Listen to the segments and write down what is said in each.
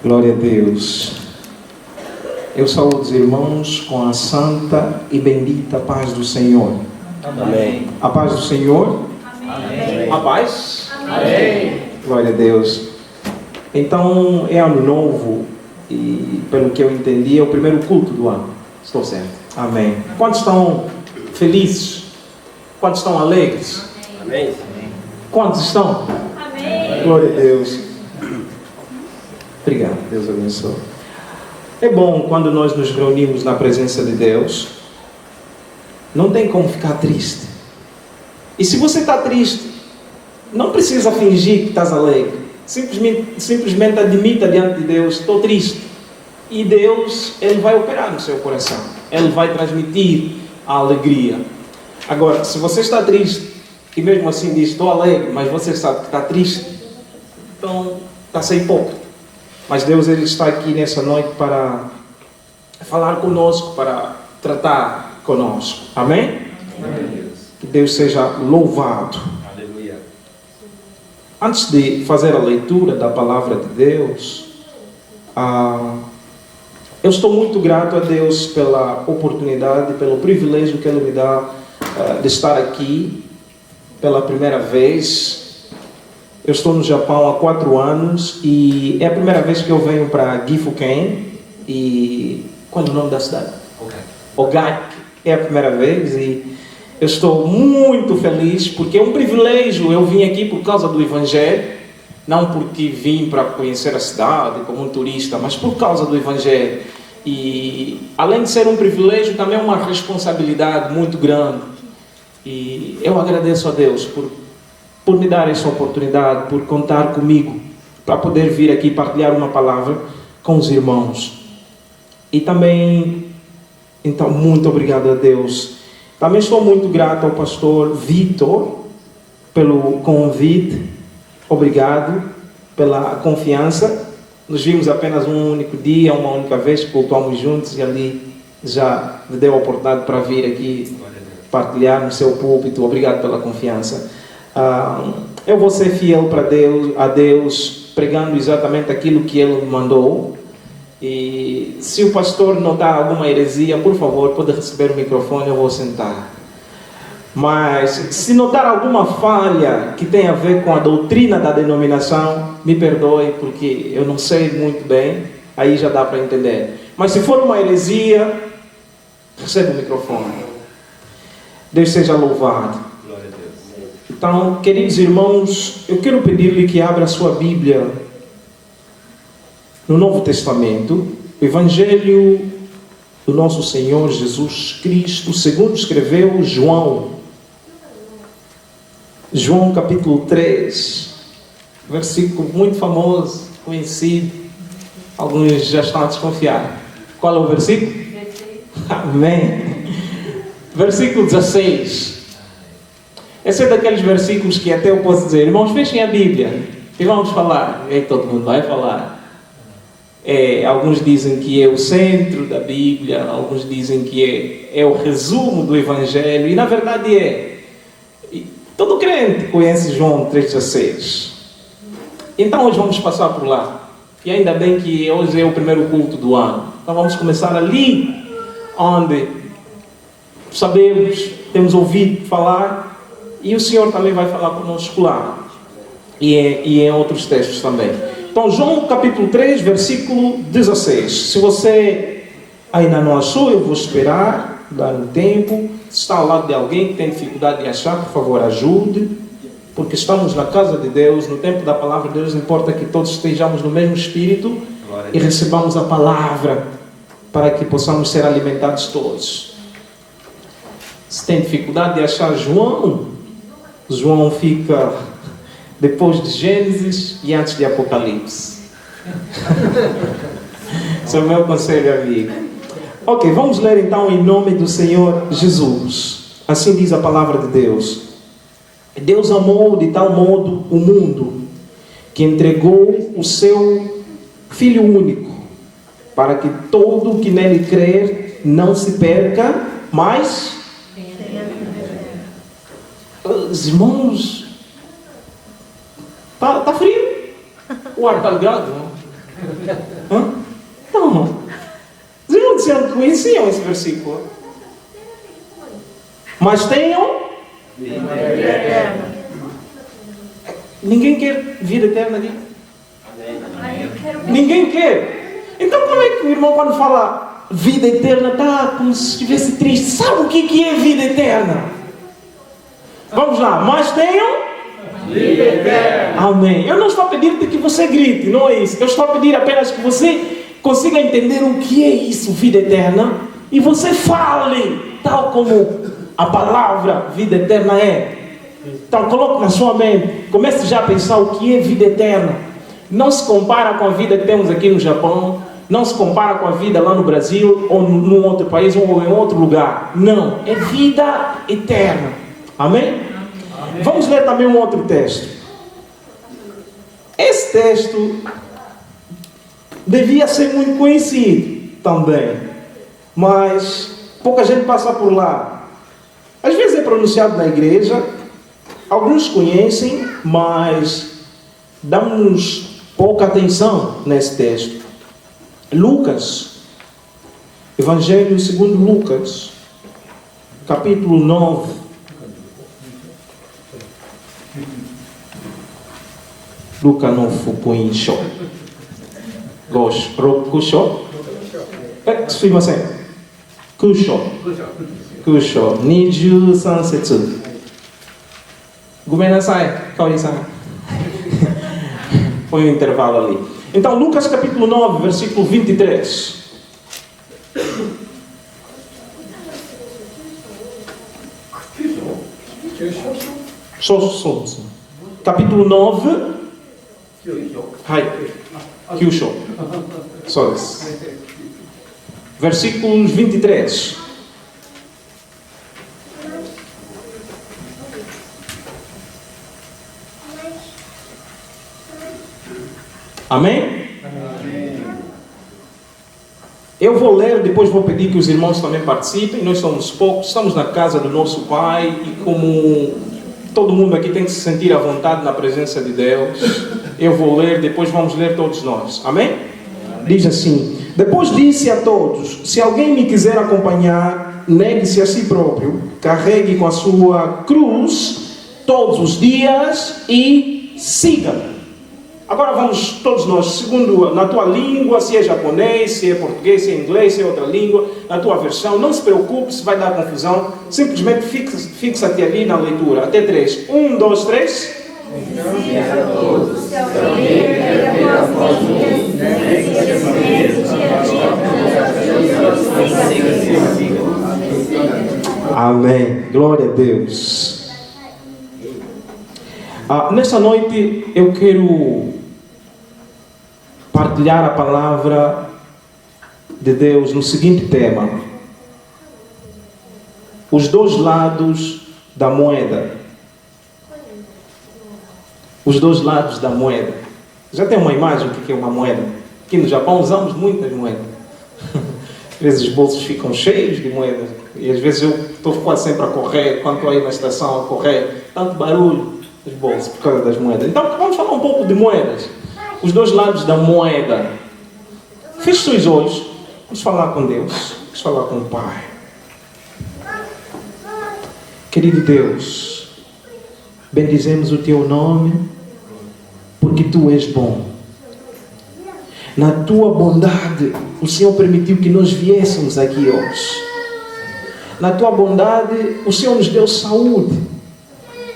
Glória a Deus. Eu saúdo os irmãos com a santa e bendita paz do Senhor. Amém. A paz do Senhor. Amém. A paz. Amém. Glória a Deus. Então, é ano novo e, pelo que eu entendi, é o primeiro culto do ano. Estou certo. Amém. Quantos estão felizes? Quantos estão alegres? Amém. Quantos estão? Amém. Glória a Deus. Obrigado. Deus abençoe. É bom quando nós nos reunimos na presença de Deus. Não tem como ficar triste. E se você está triste, não precisa fingir que estás alegre. Simplesmente admita diante de Deus: estou triste. E Deus, Ele vai operar no seu coração. Ele vai transmitir a alegria. Agora, se você está triste e mesmo assim diz: estou alegre, mas você sabe que está triste, então está a ser hipócrita. Mas Deus, Ele está aqui nessa noite para falar conosco, para tratar conosco. Amém? Amém. Que Deus seja louvado. Aleluia. Antes de fazer a leitura da palavra de Deus, eu estou muito grato a Deus pela oportunidade, pelo privilégio que Ele me dá de estar aqui pela primeira vez. Eu estou no Japão há 4 anos e é a primeira vez que eu venho para Gifuken. E qual é o nome da cidade? Ogaki. É a primeira vez e eu estou muito feliz porque é um privilégio. Eu vim aqui por causa do Evangelho, não porque vim para conhecer a cidade como um turista, mas por causa do Evangelho. E além de ser um privilégio, também é uma responsabilidade muito grande. E eu agradeço a Deus por me dar essa oportunidade, por contar comigo, para poder vir aqui partilhar uma palavra com os irmãos. E também, então, muito obrigado a Deus. Também estou muito grato ao pastor Vitor pelo convite. Obrigado pela confiança. Nos vimos apenas um único dia, uma única vez, cultuamos juntos e ali já me deu a oportunidade para vir aqui partilhar no seu púlpito. Obrigado pela confiança. Eu vou ser fiel para a Deus, pregando exatamente aquilo que Ele me mandou. E se o pastor notar alguma heresia, por favor, pode receber o microfone, eu vou sentar. Mas se notar alguma falha que tem a ver com a doutrina da denominação, me perdoe, porque eu não sei muito bem, aí já dá para entender. Mas se for uma heresia, recebe o microfone. Deus seja louvado. Então, queridos irmãos, eu quero pedir-lhe que abra a sua Bíblia no Novo Testamento, o Evangelho do nosso Senhor Jesus Cristo, segundo escreveu João. João capítulo 3, versículo muito famoso, conhecido. Alguns já estão a desconfiar. Qual é o versículo? Amém. Versículo 16. Esse é daqueles versículos que até eu posso dizer: irmãos, fechem a Bíblia e vamos falar. E aí todo mundo vai falar. Alguns dizem que é o centro da Bíblia, alguns dizem que é o resumo do Evangelho, e na verdade é. E todo crente conhece João 3,16. Então hoje vamos passar por lá. E ainda bem que hoje é o primeiro culto do ano. Então vamos começar ali onde sabemos, temos ouvido falar. E o Senhor também vai falar conosco lá. E em outros textos também. Então, João capítulo 3, versículo 16. Se você ainda não achou, eu vou esperar, dar um tempo. Se está ao lado de alguém que tem dificuldade de achar, por favor, ajude. Porque estamos na casa de Deus, no tempo da palavra de Deus. Importa que todos estejamos no mesmo espírito e recebamos a palavra para que possamos ser alimentados todos. Se tem dificuldade de achar João fica depois de Gênesis e antes de Apocalipse. Esse é o meu conselho, amigo. Ok, vamos ler então em nome do Senhor Jesus. Assim diz a palavra de Deus. Deus amou de tal modo o mundo que entregou o seu Filho único, para que todo o que nele crer não se perca, mas os irmãos, tá frio. O ar está ligado, não? disseram que conheciam esse versículo. Mas tenham Vida eterna. Ninguém quer vida eterna aqui? Amém. Ninguém quer. Então como é que o irmão quando fala vida eterna está como se estivesse triste? Sabe o que é vida eterna? Vamos lá, mas tenham Vida eterna. Amém. Eu não estou a pedir-te que você grite, não é isso. Eu estou a pedir apenas que você consiga entender o que é isso, vida eterna, e você fale, tal como a palavra vida eterna é. Então coloque na sua mente, comece já a pensar o que é vida eterna. Não se compara com a vida que temos aqui no Japão, não se compara com a vida lá no Brasil, ou num outro país, ou em outro lugar. Não, é vida eterna. Amém? Vamos ler também um outro texto. Esse texto devia ser muito conhecido também, mas pouca gente passa por lá. Às vezes é pronunciado na igreja, alguns conhecem, mas damos pouca atenção nesse texto. Lucas, Evangelho segundo Lucas, capítulo 9. Lucas 9 poincho. Gosh, kusho. Sumimasen. Kusho. Kusho. 23節. Gomenasai, Kaori-san. Põe um intervalo ali. Então, Lucas capítulo 9, versículo 23. Capítulo 9. Kyusho. Só isso. Versículos 23. Amém? Eu vou ler, depois vou pedir que os irmãos também participem. Nós somos poucos, estamos na casa do nosso Pai e como todo mundo aqui tem que se sentir à vontade na presença de Deus, eu vou ler, depois vamos ler todos nós. Amém? Amém. Diz assim: depois disse a todos: se alguém me quiser acompanhar, negue-se a si próprio, carregue com a sua cruz todos os dias e siga-me. Agora vamos todos nós, segundo na tua língua, se é japonês, se é português, se é inglês, se é outra língua, na tua versão, não se preocupe se vai dar confusão, simplesmente fixa-te ali na leitura, até 3. 1, 2, 3. Amém, glória a Deus. Nessa noite eu quero partilhar a palavra de Deus no seguinte tema: os dois lados da moeda. Os dois lados da moeda. Já tem uma imagem do que é uma moeda? Aqui no Japão usamos muitas moedas. Às vezes os bolsos ficam cheios de moedas. E às vezes eu estou quase sempre a correr, quando estou aí na estação a correr, tanto barulho nos bolsos por causa das moedas. Então vamos falar um pouco de moedas. Os dois lados da moeda. Feche os olhos. Vamos falar com Deus. Vamos falar com o Pai. Querido Deus, bendizemos o Teu nome, porque Tu és bom. Na Tua bondade, o Senhor permitiu que nós viéssemos aqui hoje. Na Tua bondade, o Senhor nos deu saúde.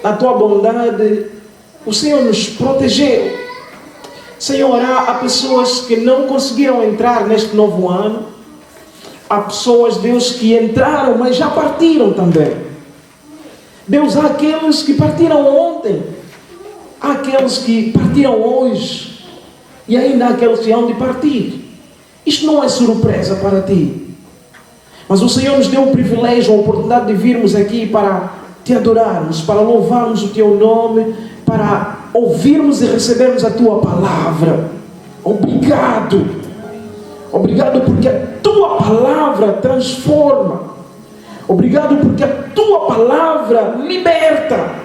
Na Tua bondade, o Senhor nos protegeu. Senhor, há pessoas que não conseguiram entrar neste novo ano. Há pessoas, Deus, que entraram, mas já partiram também. Deus, há aqueles que partiram ontem. Há aqueles que partiram hoje. E ainda há aqueles que hão de partir. Isto não é surpresa para Ti. Mas o Senhor nos deu o privilégio, a oportunidade de virmos aqui para Te adorarmos, para louvarmos o Teu nome, para ouvirmos e recebermos a Tua palavra. Obrigado. Obrigado porque a Tua palavra transforma. Obrigado porque a Tua palavra liberta.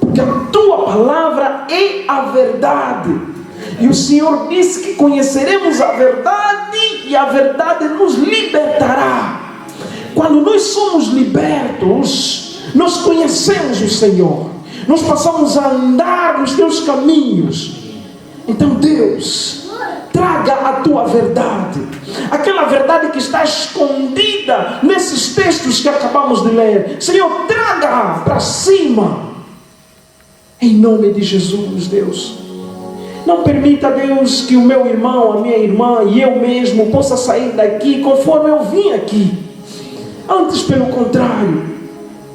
Porque a Tua palavra é a verdade. E o Senhor disse que conheceremos a verdade e a verdade nos libertará. Quando nós somos libertos, nós conhecemos o Senhor. Nós passamos a andar nos teus caminhos. Então Deus, traga a tua verdade. Aquela verdade que está escondida nesses textos que acabamos de ler. Senhor, traga para cima. Em nome de Jesus, Deus. Não permita, Deus, que o meu irmão, a minha irmã e eu mesmo possa sair daqui conforme eu vim aqui. Antes, pelo contrário,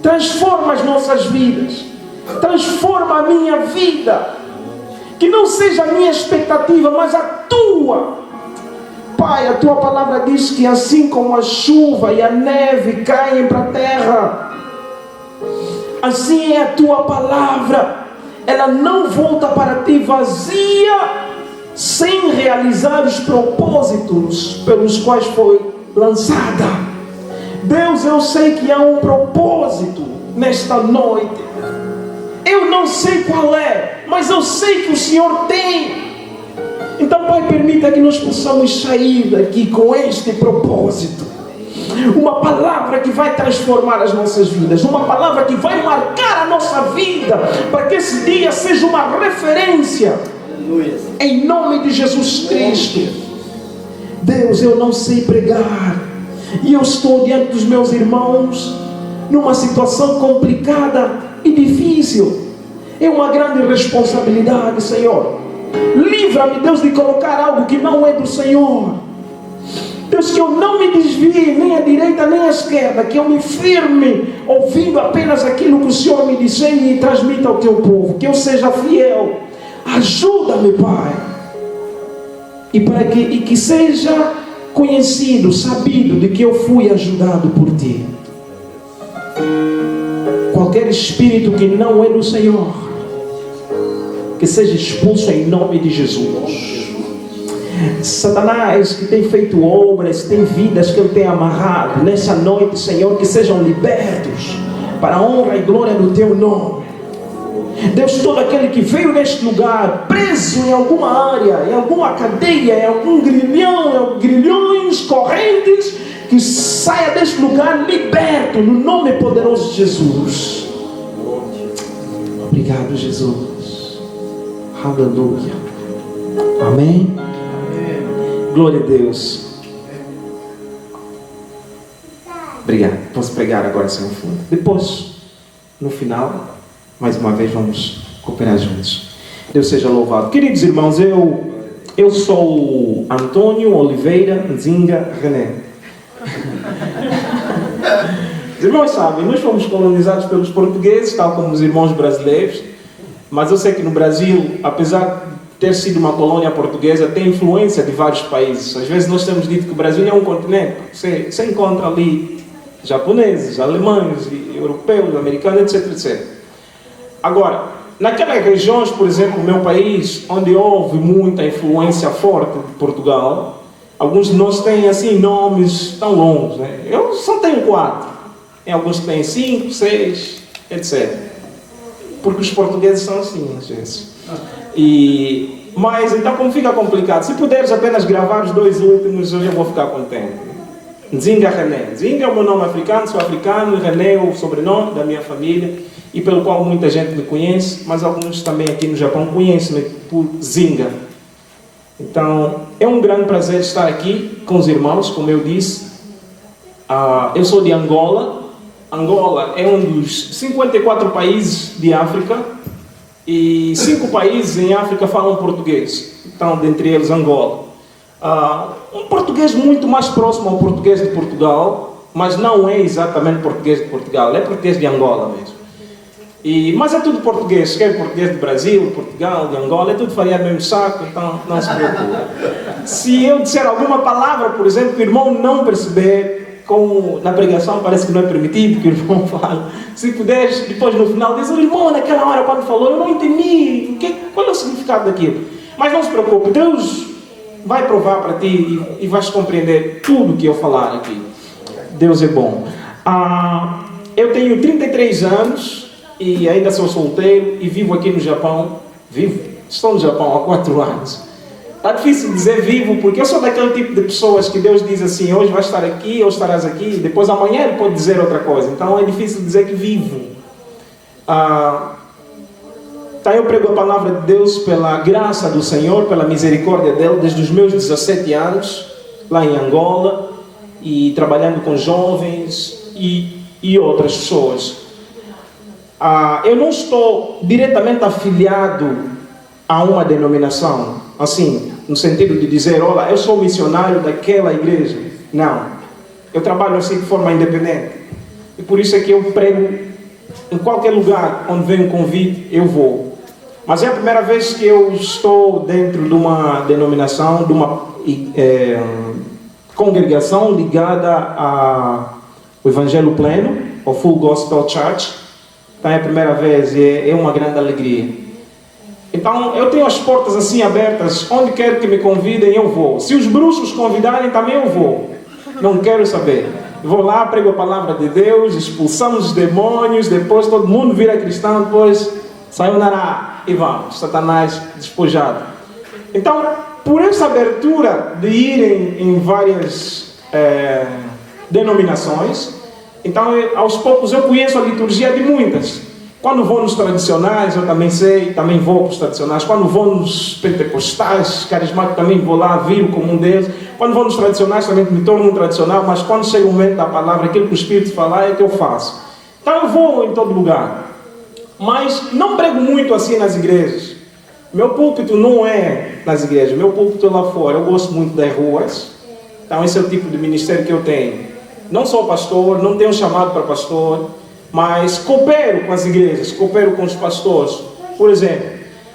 transforma as nossas vidas. Transforma a minha vida. Que não seja a minha expectativa, mas a tua. Pai, a tua palavra diz que assim como a chuva e a neve caem para a terra, assim é a tua palavra. Ela não volta para ti vazia, sem realizar os propósitos pelos quais foi lançada. Deus, eu sei que há um propósito nesta noite. Eu não sei qual é, mas eu sei que o Senhor tem. Então, Pai, permita que nós possamos sair daqui com este propósito. Uma palavra que vai transformar as nossas vidas. Uma palavra que vai marcar a nossa vida. Para que esse dia seja uma referência. Em nome de Jesus Cristo. Deus, eu não sei pregar. E eu estou diante dos meus irmãos numa situação complicada e difícil. É uma grande responsabilidade, Senhor. Livra-me, Deus, de colocar algo que não é do Senhor. Deus, que eu não me desvie nem à direita nem à esquerda, que eu me firme ouvindo apenas aquilo que o Senhor me disser e transmita ao teu povo, que eu seja fiel. Ajuda-me, Pai, e que seja conhecido, sabido de que eu fui ajudado por ti. Qualquer espírito que não é do Senhor, que seja expulso em nome de Jesus. Satanás, que tem feito obras, tem vidas que ele tem amarrado, nessa noite, Senhor, que sejam libertos para a honra e glória do teu nome. Deus, todo aquele que veio neste lugar preso em alguma área, em alguma cadeia, em algum grilhão, grilhões, correntes, que saia deste lugar liberto no nome poderoso de Jesus. Obrigado, Jesus. Aleluia. Amém. Glória a Deus. Obrigado. Posso pregar agora sem fundo. Depois, no final, mais uma vez vamos cooperar juntos. Deus seja louvado. Queridos irmãos, eu sou Antônio Oliveira Nzinga René. Os irmãos sabem, nós fomos colonizados pelos portugueses, tal como os irmãos brasileiros. Mas eu sei que no Brasil, apesar de ter sido uma colônia portuguesa, tem influência de vários países. Às vezes nós temos dito que o Brasil é um continente. Você encontra ali japoneses, alemães, europeus, americanos, etc, etc. Agora, naquelas regiões, por exemplo, no meu país, onde houve muita influência forte de Portugal, alguns de nós têm assim nomes tão longos, né? Eu só tenho 4. Tem alguns que têm 5, 6, etc. Porque os portugueses são assim, às vezes. Mas então, como fica complicado, se puderes apenas gravar os 2 últimos, eu já vou ficar contente. Nzinga René. Nzinga é o meu nome africano, sou africano, René é o sobrenome da minha família, e pelo qual muita gente me conhece, mas alguns também aqui no Japão conhecem-me por Zinga. Então, é um grande prazer estar aqui com os irmãos, como eu disse. Eu sou de Angola. Angola é um dos 54 países de África e 5 países em África falam português. Então, dentre eles, Angola. Um português muito mais próximo ao português de Portugal, mas não é exatamente português de Portugal, é português de Angola mesmo. Mas é tudo português, quer português do Brasil, de Portugal, de Angola, é tudo farinha do mesmo saco, então não se preocupe. Se eu disser alguma palavra, por exemplo, que o irmão não perceber, como na pregação parece que não é permitido que o irmão fale, se puderes, depois no final, diz: o irmão naquela hora quando falou, eu não entendi, qual é o significado daquilo? Mas não se preocupe, Deus vai provar para ti e vais compreender tudo que eu falar aqui. Deus é bom. Eu tenho 33 anos e ainda sou solteiro e vivo aqui no Japão. Estou no Japão há 4 anos. Está difícil dizer vivo, porque eu sou daquele tipo de pessoas que Deus diz assim, hoje vai estar aqui, hoje estarás aqui, depois amanhã Ele pode dizer outra coisa. Então é difícil dizer que vivo. Então eu prego a palavra de Deus pela graça do Senhor, pela misericórdia dEle, desde os meus 17 anos, lá em Angola, e trabalhando com jovens e outras pessoas. Eu não estou diretamente afiliado a uma denominação, assim, no sentido de dizer, olha, eu sou missionário daquela igreja. Não. Eu trabalho assim de forma independente. E por isso é que eu prego em qualquer lugar onde vem um convite, eu vou. Mas é a primeira vez que eu estou dentro de uma denominação, de uma congregação ligada ao Evangelho Pleno, ao Full Gospel Church. Então é a primeira vez e é uma grande alegria. Então eu tenho as portas assim abertas, onde quer que me convidem eu vou. Se os bruxos convidarem também eu vou. Não quero saber. Vou lá, prego a palavra de Deus, expulsamos os demônios, depois todo mundo vira cristão, depois sayonara e vamos, Satanás despojado. Então, por essa abertura de ir em várias denominações, então aos poucos eu conheço a liturgia de muitas. Quando vou nos tradicionais, eu também sei, também vou para os tradicionais. Quando vou nos pentecostais, carismáticos, também vou lá, viro como um deles. Quando vou nos tradicionais, também me torno um tradicional, mas quando chega o momento da palavra, aquilo que o Espírito falar é que eu faço. Então eu vou em todo lugar. Mas não prego muito assim nas igrejas. Meu púlpito não é nas igrejas, meu púlpito é lá fora. Eu gosto muito das ruas. Então esse é o tipo de ministério que eu tenho. Não sou pastor, não tenho chamado para pastor, mas coopero com as igrejas, coopero com os pastores. Por exemplo,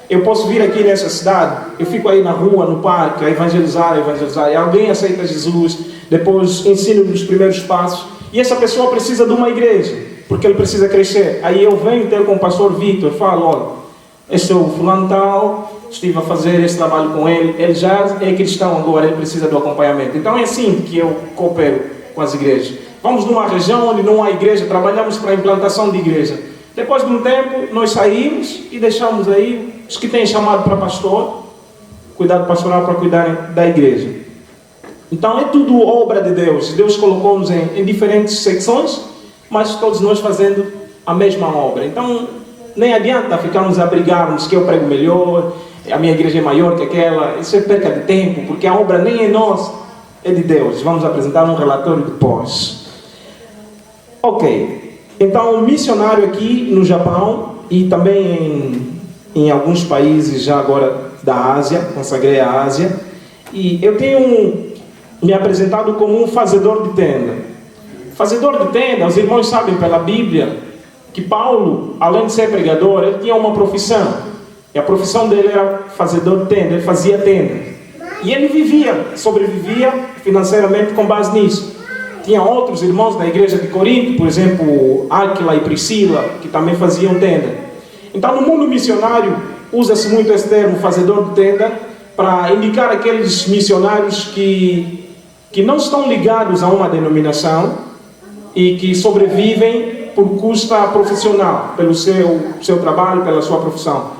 eu posso vir aqui nessa cidade, eu fico aí na rua, no parque, a evangelizar, e alguém aceita Jesus, depois ensino os primeiros passos, e essa pessoa precisa de uma igreja, porque ele precisa crescer. Aí eu venho ter com o pastor Victor, falo, olha, esse é o fulano tal, estive a fazer esse trabalho com ele, ele já é cristão agora, ele precisa do acompanhamento. Então é assim que eu coopero com as igrejas. Vamos numa região onde não há igreja, trabalhamos para a implantação de igreja. Depois de um tempo, nós saímos e deixamos aí os que têm chamado para pastor, cuidado pastoral para cuidar da igreja. Então é tudo obra de Deus. Deus colocou-nos em diferentes secções, mas todos nós fazendo a mesma obra. Então nem adianta ficarmos a brigarmos que eu prego melhor, a minha igreja é maior que aquela. Isso é perca de tempo, porque a obra nem é nossa, é de Deus. Vamos apresentar um relatório depois. Ok, então missionário aqui no Japão e também em alguns países já agora da Ásia, consagrei a Ásia, e eu tenho me apresentado como um fazedor de tenda. Fazedor de tenda, os irmãos sabem pela Bíblia que Paulo, além de ser pregador, ele tinha uma profissão, e a profissão dele era fazedor de tenda, ele fazia tenda, e ele sobrevivia financeiramente com base nisso. Tinha outros irmãos da igreja de Corinto, por exemplo, Áquila e Priscila, que também faziam tenda. Então, no mundo missionário, usa-se muito esse termo, fazedor de tenda, para indicar aqueles missionários que não estão ligados a uma denominação e que sobrevivem por custa profissional, pelo seu trabalho, pela sua profissão.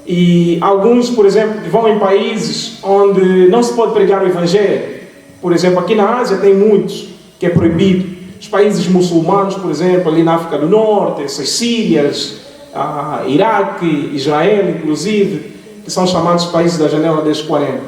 E alguns, por exemplo, que vão em países onde não se pode pregar o Evangelho. Por exemplo, aqui na Ásia tem muitos que é proibido. Os países muçulmanos, por exemplo, ali na África do Norte, essas Sírias, Iraque, Israel, inclusive, que são chamados países da janela dos 40.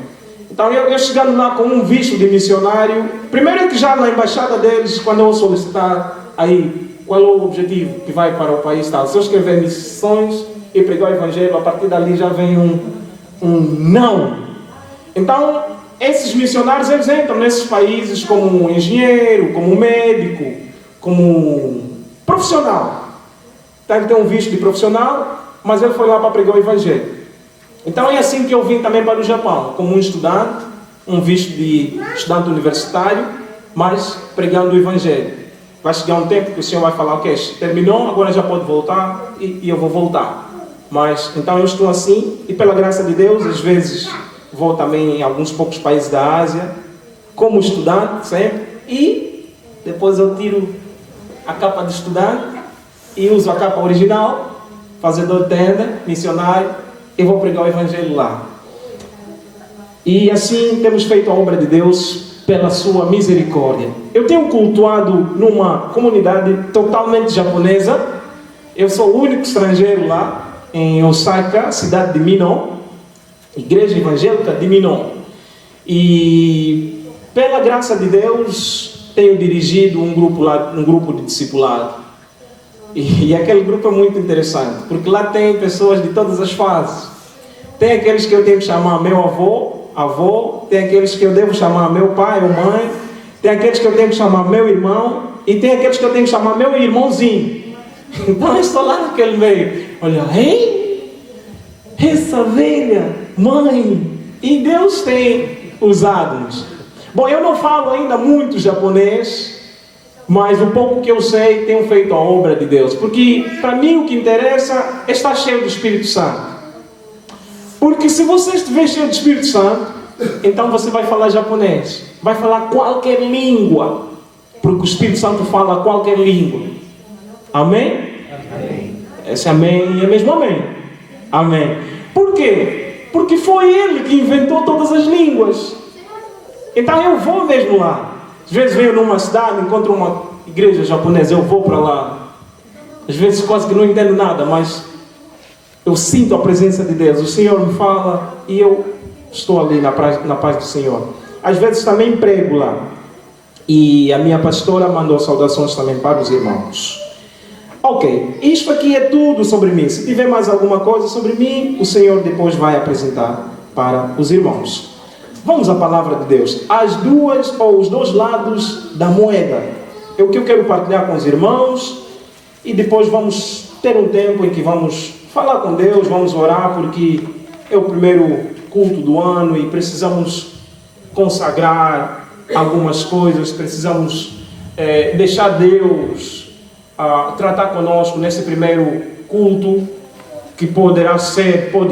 Então, eu chegando lá com um visto de missionário, primeiro é que já na embaixada deles, quando eu solicitar, aí, qual é o objetivo que vai para o país tal? Se eu escrever missões e pregar o Evangelho, a partir dali já vem um não. Então, esses missionários, eles entram nesses países como engenheiro, como médico, como profissional. Então, ele tem um visto de profissional, mas ele foi lá para pregar o Evangelho. Então, é assim que eu vim também para o Japão, como um estudante, um visto de estudante universitário, mas pregando o Evangelho. Vai chegar um tempo que o Senhor vai falar, ok, terminou, agora já pode voltar, e eu vou voltar. Mas, então eu estou assim, e pela graça de Deus, às vezes vou também em alguns poucos países da Ásia, como estudante sempre, e depois eu tiro a capa de estudante e uso a capa original, fazedor de tenda, missionário, e vou pregar o Evangelho lá. E assim temos feito a obra de Deus pela sua misericórdia. Eu tenho cultuado numa comunidade totalmente japonesa. Eu sou o único estrangeiro lá em Osaka, cidade de Mino, Igreja Evangélica de Mino. E pela graça de Deus tenho dirigido um grupo de discipulado. E aquele grupo é muito interessante, porque lá tem pessoas de todas as fases. Tem aqueles que eu tenho que chamar meu avô, tem aqueles que eu devo chamar meu pai ou mãe, tem aqueles que eu tenho que chamar meu irmão, e tem aqueles que eu tenho que chamar meu irmãozinho. Então eu estou lá naquele meio, olha, hein? Essa velha mãe, e Deus tem usado-nos. Bom, eu não falo ainda muito japonês, mas o pouco que eu sei, tenho feito a obra de Deus. Porque para mim o que interessa é estar cheio do Espírito Santo. Porque se você estiver cheio do Espírito Santo, então você vai falar japonês, vai falar qualquer língua, porque o Espírito Santo fala qualquer língua. Amém? Amém. Esse amém é mesmo amém. Amém. Por quê? Porque foi Ele que inventou todas as línguas. Então eu vou mesmo lá. Às vezes venho numa cidade, encontro uma igreja japonesa, eu vou para lá. Às vezes quase que não entendo nada, mas eu sinto a presença de Deus. O Senhor me fala e eu estou ali na paz do Senhor. Às vezes também prego lá. E a minha pastora mandou saudações também para os irmãos. Ok, isto aqui é tudo sobre mim. Se tiver mais alguma coisa sobre mim, o Senhor depois vai apresentar para os irmãos. Vamos à palavra de Deus. As duas ou os dois lados da moeda. É o que eu quero partilhar com os irmãos. E depois vamos ter um tempo em que vamos falar com Deus, vamos orar, porque é o primeiro culto do ano e precisamos consagrar algumas coisas, precisamos deixar Deus tratar conosco nesse primeiro culto, que pode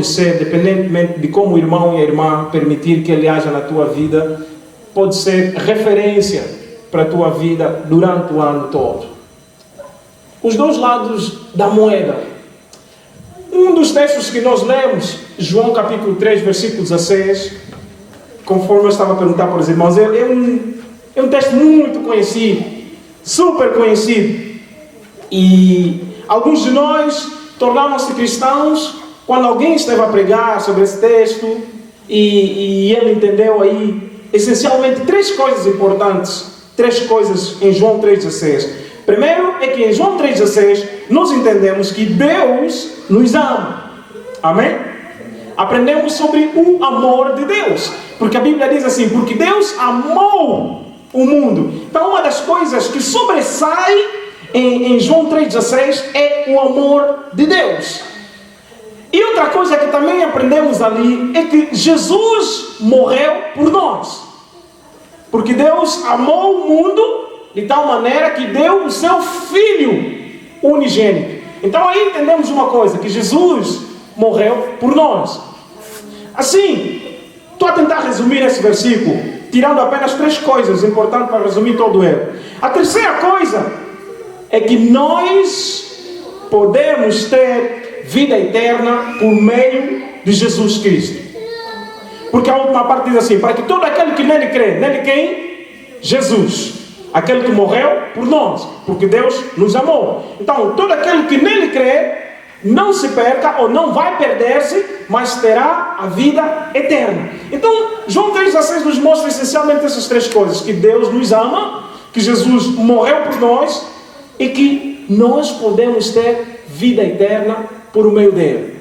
ser, dependentemente de como o irmão e a irmã permitir que ele haja na tua vida, pode ser referência para a tua vida durante o ano todo. Os dois lados da moeda. Um dos textos que nós lemos, João capítulo 3, versículo 16, conforme eu estava a perguntar para os irmãos, é um texto muito conhecido, super conhecido. E alguns de nós tornaram-se cristãos quando alguém esteve a pregar sobre esse texto e ele entendeu aí essencialmente três coisas importantes, três coisas em João 3,16. Primeiro é que em João 3,16 nós entendemos que Deus nos ama. Amém? Aprendemos sobre o amor de Deus, porque a Bíblia diz assim, porque Deus amou o mundo. Então uma das coisas que sobressai em João 3,16 é o amor de Deus. E outra coisa que também aprendemos ali é que Jesus morreu por nós. Porque Deus amou o mundo de tal maneira que deu o seu Filho unigênito. Então aí entendemos uma coisa, que Jesus morreu por nós. Assim, estou a tentar resumir esse versículo, tirando apenas três coisas importantes para resumir todo ele. A terceira coisa é que nós podemos ter vida eterna por meio de Jesus Cristo. Porque a última parte diz assim, para que todo aquele que nele crê, nele quem? Jesus. Aquele que morreu por nós, porque Deus nos amou. Então, todo aquele que nele crê, não se perca ou não vai perder-se, mas terá a vida eterna. Então, João 3,16 nos mostra essencialmente essas três coisas, que Deus nos ama, que Jesus morreu por nós, e que nós podemos ter vida eterna por meio dele.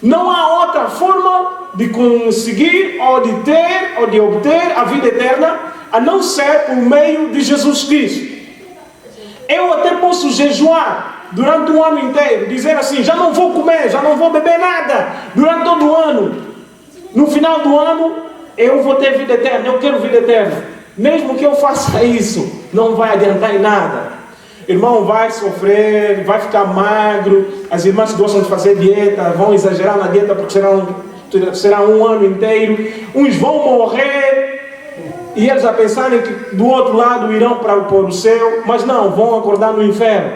Não há outra forma de conseguir, ou de ter, ou de obter a vida eterna, a não ser por meio de Jesus Cristo. Eu até posso jejuar durante um ano inteiro, dizer assim, já não vou comer, já não vou beber nada, durante todo o ano. No final do ano, eu vou ter vida eterna, eu quero vida eterna. Mesmo que eu faça isso, não vai adiantar em nada. Irmão vai sofrer, vai ficar magro. As irmãs que gostam de fazer dieta vão exagerar na dieta porque será um ano inteiro. Uns vão morrer e eles a pensarem que do outro lado irão para o céu, mas não, vão acordar no inferno.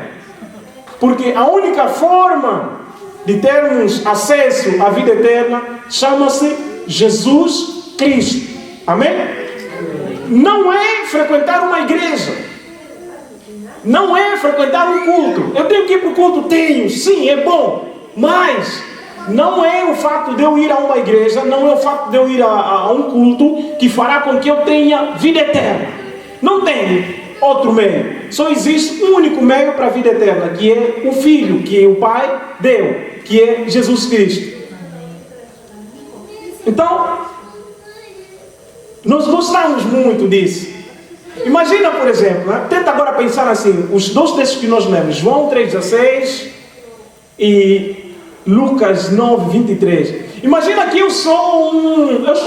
Porque a única forma de termos acesso à vida eterna chama-se Jesus Cristo. Amém? Não é frequentar uma igreja. Não é frequentar um culto. Eu tenho que ir para o culto? Tenho. Sim, é bom. Mas não é o fato de eu ir a uma igreja, não é o fato de eu ir a um culto que fará com que eu tenha vida eterna. Não tem outro meio. Só existe um único meio para a vida eterna, que é o Filho, que o Pai deu, que é Jesus Cristo. Então, nós gostamos muito disso. Imagina, por exemplo, tenta agora pensar assim, os dois textos que nós lemos, João 3,16 e Lucas 9,23. Imagina que eu estou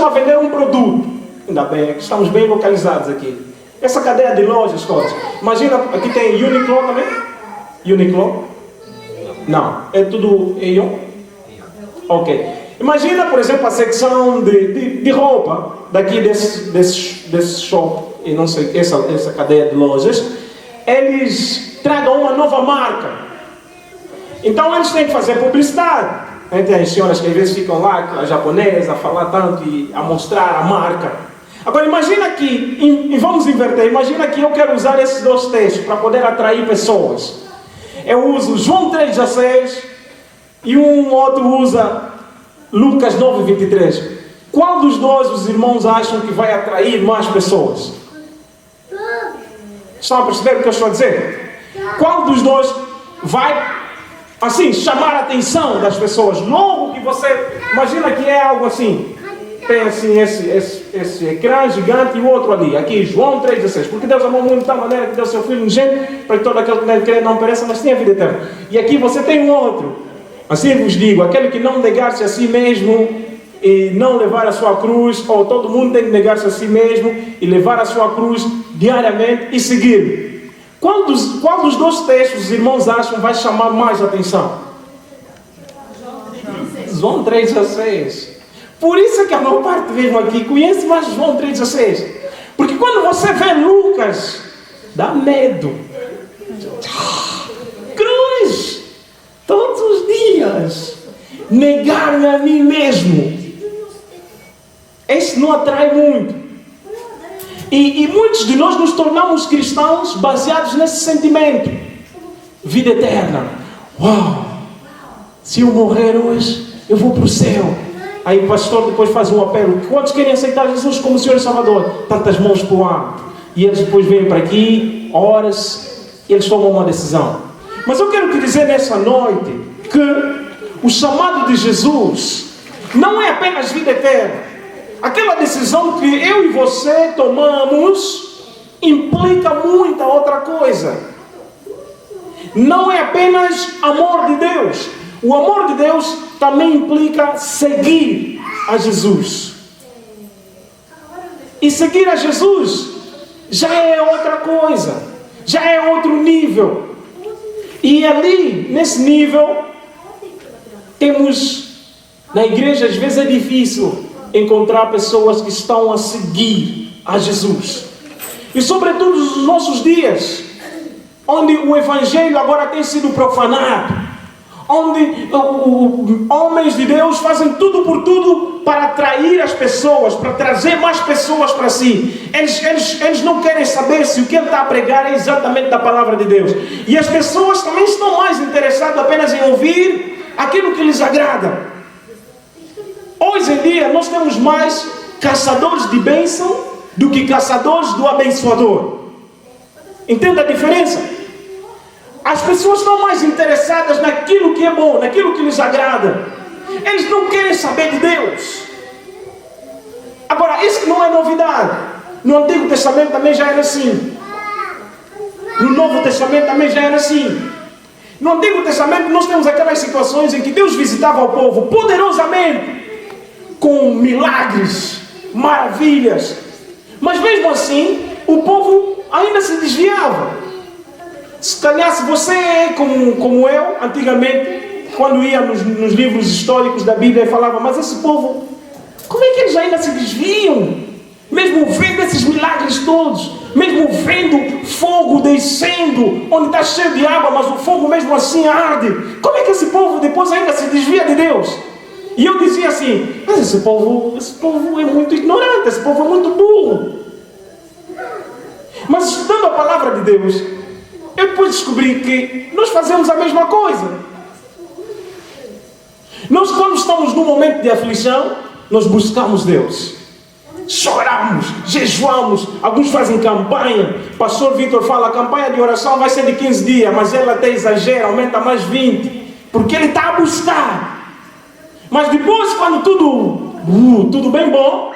a vender um produto. Ainda bem, estamos bem localizados aqui. Essa cadeia de lojas todas. Imagina, aqui tem Uniqlo também? Uniqlo? Não, é tudo Aeon? Ok. Imagina, por exemplo, a secção de roupa daqui desse shop, e não sei, essa cadeia de lojas. Eles tragam uma nova marca. Então eles têm que fazer publicidade. Tem as senhoras que às vezes ficam lá, a japonesa, a falar tanto e a mostrar a marca. Agora imagina que, e vamos inverter, imagina que eu quero usar esses dois textos para poder atrair pessoas. Eu uso João 3,16 e um outro usa Lucas 9,23. Qual dos dois os irmãos acham que vai atrair mais pessoas? Estão a perceber o que eu estou a dizer? Qual dos dois vai, assim, chamar a atenção das pessoas? Logo que você, imagina que é algo assim, tem assim esse ecrã gigante e o outro ali, aqui João 3,16, porque Deus amou muito de tal maneira que deu seu Filho unigênito para que todo aquele que nele crê não pereça, mas tenha vida eterna. E aqui você tem um outro, assim vos digo, aquele que não negar-se a si mesmo e não levar a sua cruz, ou todo mundo tem que negar-se a si mesmo e levar a sua cruz diariamente e seguir. Qual dos dois textos os irmãos acham vai chamar mais atenção? João 3,16. Por isso é que a maior parte mesmo aqui conhece mais João 3,16. Porque quando você vê Lucas, dá medo. Cruz! Todos os dias. Negar-me a mim mesmo. Esse não atrai muito. E muitos de nós nos tornamos cristãos baseados nesse sentimento. Vida eterna. Uau! Se eu morrer hoje, eu vou para o céu. Aí o pastor depois faz um apelo. Quantos querem aceitar Jesus como Senhor e Salvador? Tantas mãos para o ar. E eles depois vêm para aqui, horas, e eles tomam uma decisão. Mas eu quero te dizer nessa noite que o chamado de Jesus não é apenas vida eterna. Aquela decisão que eu e você tomamos implica muita outra coisa. Não é apenas amor de Deus. O amor de Deus também implica seguir a Jesus. E seguir a Jesus já é outra coisa. Já é outro nível. E ali, nesse nível, temos, na igreja às vezes é difícil encontrar pessoas que estão a seguir a Jesus. E sobretudo nos nossos dias, onde o Evangelho agora tem sido profanado, onde homens de Deus fazem tudo por tudo para atrair as pessoas, para trazer mais pessoas para si. Eles não querem saber se o que ele está a pregar é exatamente da palavra de Deus. E as pessoas também estão mais interessadas apenas em ouvir aquilo que lhes agrada. Hoje em dia nós temos mais caçadores de bênção do que caçadores do abençoador. Entenda a diferença? As pessoas estão mais interessadas naquilo que é bom, naquilo que lhes agrada. Eles não querem saber de Deus. Agora, isso não é novidade. No Antigo Testamento também já era assim. No Novo Testamento também já era assim. No Antigo Testamento nós temos aquelas situações em que Deus visitava o povo poderosamente, com milagres, maravilhas. Mas mesmo assim, o povo ainda se desviava. Se calhar, se você é como eu, antigamente, quando ia nos livros históricos da Bíblia, falava, mas esse povo, como é que eles ainda se desviam? Mesmo vendo esses milagres todos, mesmo vendo fogo descendo, onde está cheio de água, mas o fogo mesmo assim arde. Como é que esse povo depois ainda se desvia de Deus? E eu dizia assim, mas esse povo é muito ignorante, esse povo é muito burro. Mas estudando a palavra de Deus, eu depois descobri que nós fazemos a mesma coisa. Nós, quando estamos num momento de aflição, nós buscamos Deus. Choramos, jejuamos, alguns fazem campanha. Pastor Vitor fala, a campanha de oração vai ser de 15 dias, mas ele até exagera, aumenta mais 20, porque ele está a buscar. Mas depois, quando tudo bem bom,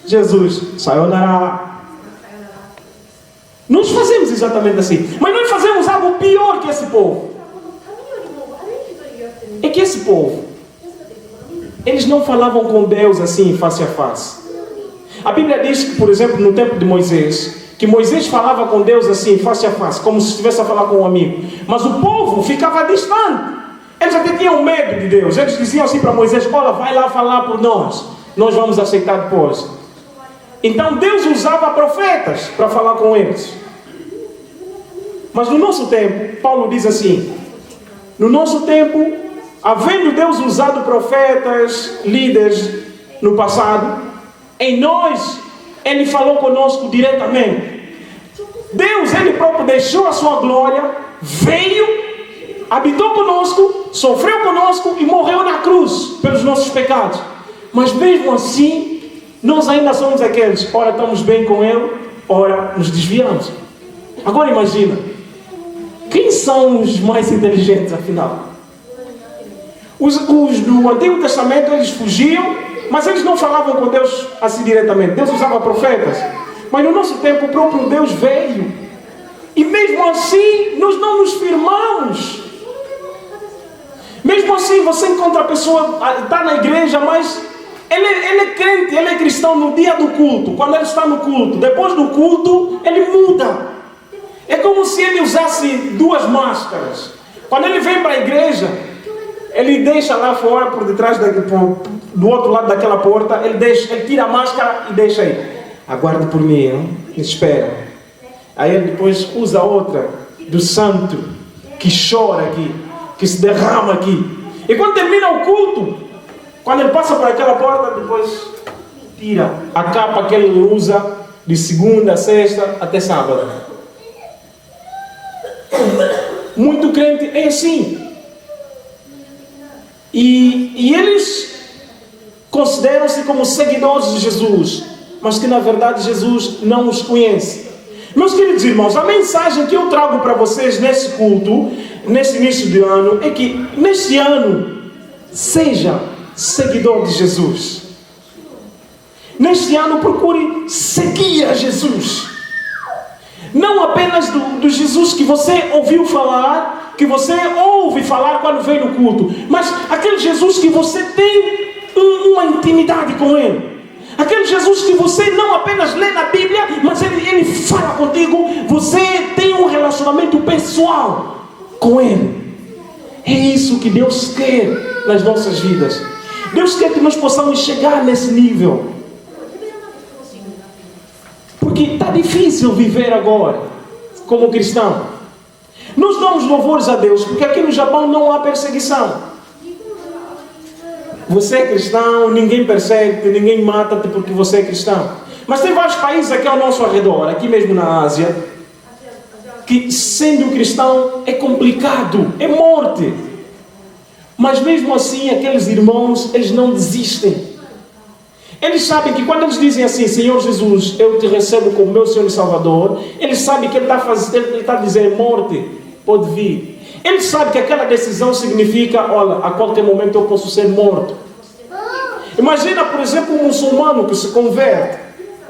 Jesus, sayonara. Nós fazemos exatamente assim, mas nós fazemos algo pior que esse povo. É que esse povo, eles não falavam com Deus assim, face a face. A Bíblia diz que, por exemplo, no tempo de Moisés, que Moisés falava com Deus assim, face a face, como se estivesse a falar com um amigo. Mas o povo ficava distante. Eles até tinham medo de Deus. Eles diziam assim para Moisés, olha, vai lá falar por nós. Nós vamos aceitar depois. Então Deus usava profetas para falar com eles. Mas no nosso tempo, Paulo diz assim, no nosso tempo, havendo Deus usado profetas, líderes no passado, em nós, Ele falou conosco diretamente. Deus, Ele próprio deixou a sua glória, veio, habitou conosco, sofreu conosco e morreu na cruz pelos nossos pecados. Mas mesmo assim, nós ainda somos aqueles, ora estamos bem com Ele, ora nos desviamos. Agora imagina, quem são os mais inteligentes afinal? Os do Antigo Testamento, eles fugiam, mas eles não falavam com Deus assim diretamente. Deus usava profetas. Mas no nosso tempo o próprio Deus veio. E mesmo assim nós não nos firmamos. Mesmo assim você encontra a pessoa, está na igreja, mas ele é crente, ele é cristão no dia do culto. Quando ele está no culto, depois do culto, ele muda. É como se ele usasse duas máscaras. Quando ele vem para a igreja, ele deixa lá fora, por detrás, do outro lado daquela porta, ele tira a máscara e deixa aí. Aguarde por mim, hein? Espera. Aí ele depois usa outra, do santo, que chora aqui, que se derrama aqui. E quando termina o culto, quando ele passa por aquela porta, depois tira a capa que ele usa de segunda, sexta, até sábado. Muito crente é assim. E eles consideram-se como seguidores de Jesus, mas que na verdade Jesus não os conhece. Meus queridos irmãos, a mensagem que eu trago para vocês nesse culto, nesse início de ano, é que neste ano, seja seguidor de Jesus. Neste ano procure seguir a Jesus. Não apenas do Jesus que você ouviu falar, que você ouve falar quando vem no culto, mas aquele Jesus que você tem uma intimidade com Ele. Aquele Jesus que você não apenas lê na Bíblia, mas ele fala contigo, você tem um relacionamento pessoal com Ele. É isso que Deus quer nas nossas vidas. Deus quer que nós possamos chegar nesse nível. Porque está difícil viver agora como cristão. Nós damos louvores a Deus porque aqui no Japão não há perseguição. Você é cristão, ninguém persegue, ninguém mata-te porque você é cristão. Mas tem vários países aqui ao nosso redor, aqui mesmo na Ásia, que sendo cristão é complicado, é morte. Mas mesmo assim aqueles irmãos, eles não desistem. Eles sabem que quando eles dizem assim, Senhor Jesus, eu te recebo como meu Senhor e Salvador, eles sabem que ele está dizendo, morte, pode vir. Eles sabem que aquela decisão significa, olha, a qualquer momento eu posso ser morto. Imagina, por exemplo, um muçulmano que se converte,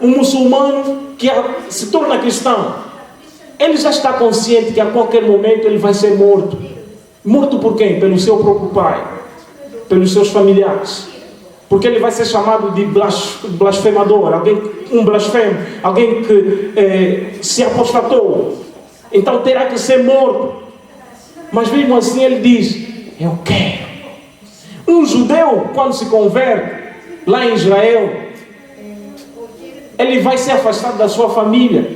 um muçulmano que se torna cristão. Ele já está consciente que a qualquer momento ele vai ser morto. Morto por quem? Pelo seu próprio pai, pelos seus familiares. Porque ele vai ser chamado de blasfemador, um blasfemo, alguém que se apostatou. Então terá que ser morto. Mas mesmo assim ele diz, eu quero. Um judeu, quando se converte, lá em Israel, ele vai ser afastado da sua família,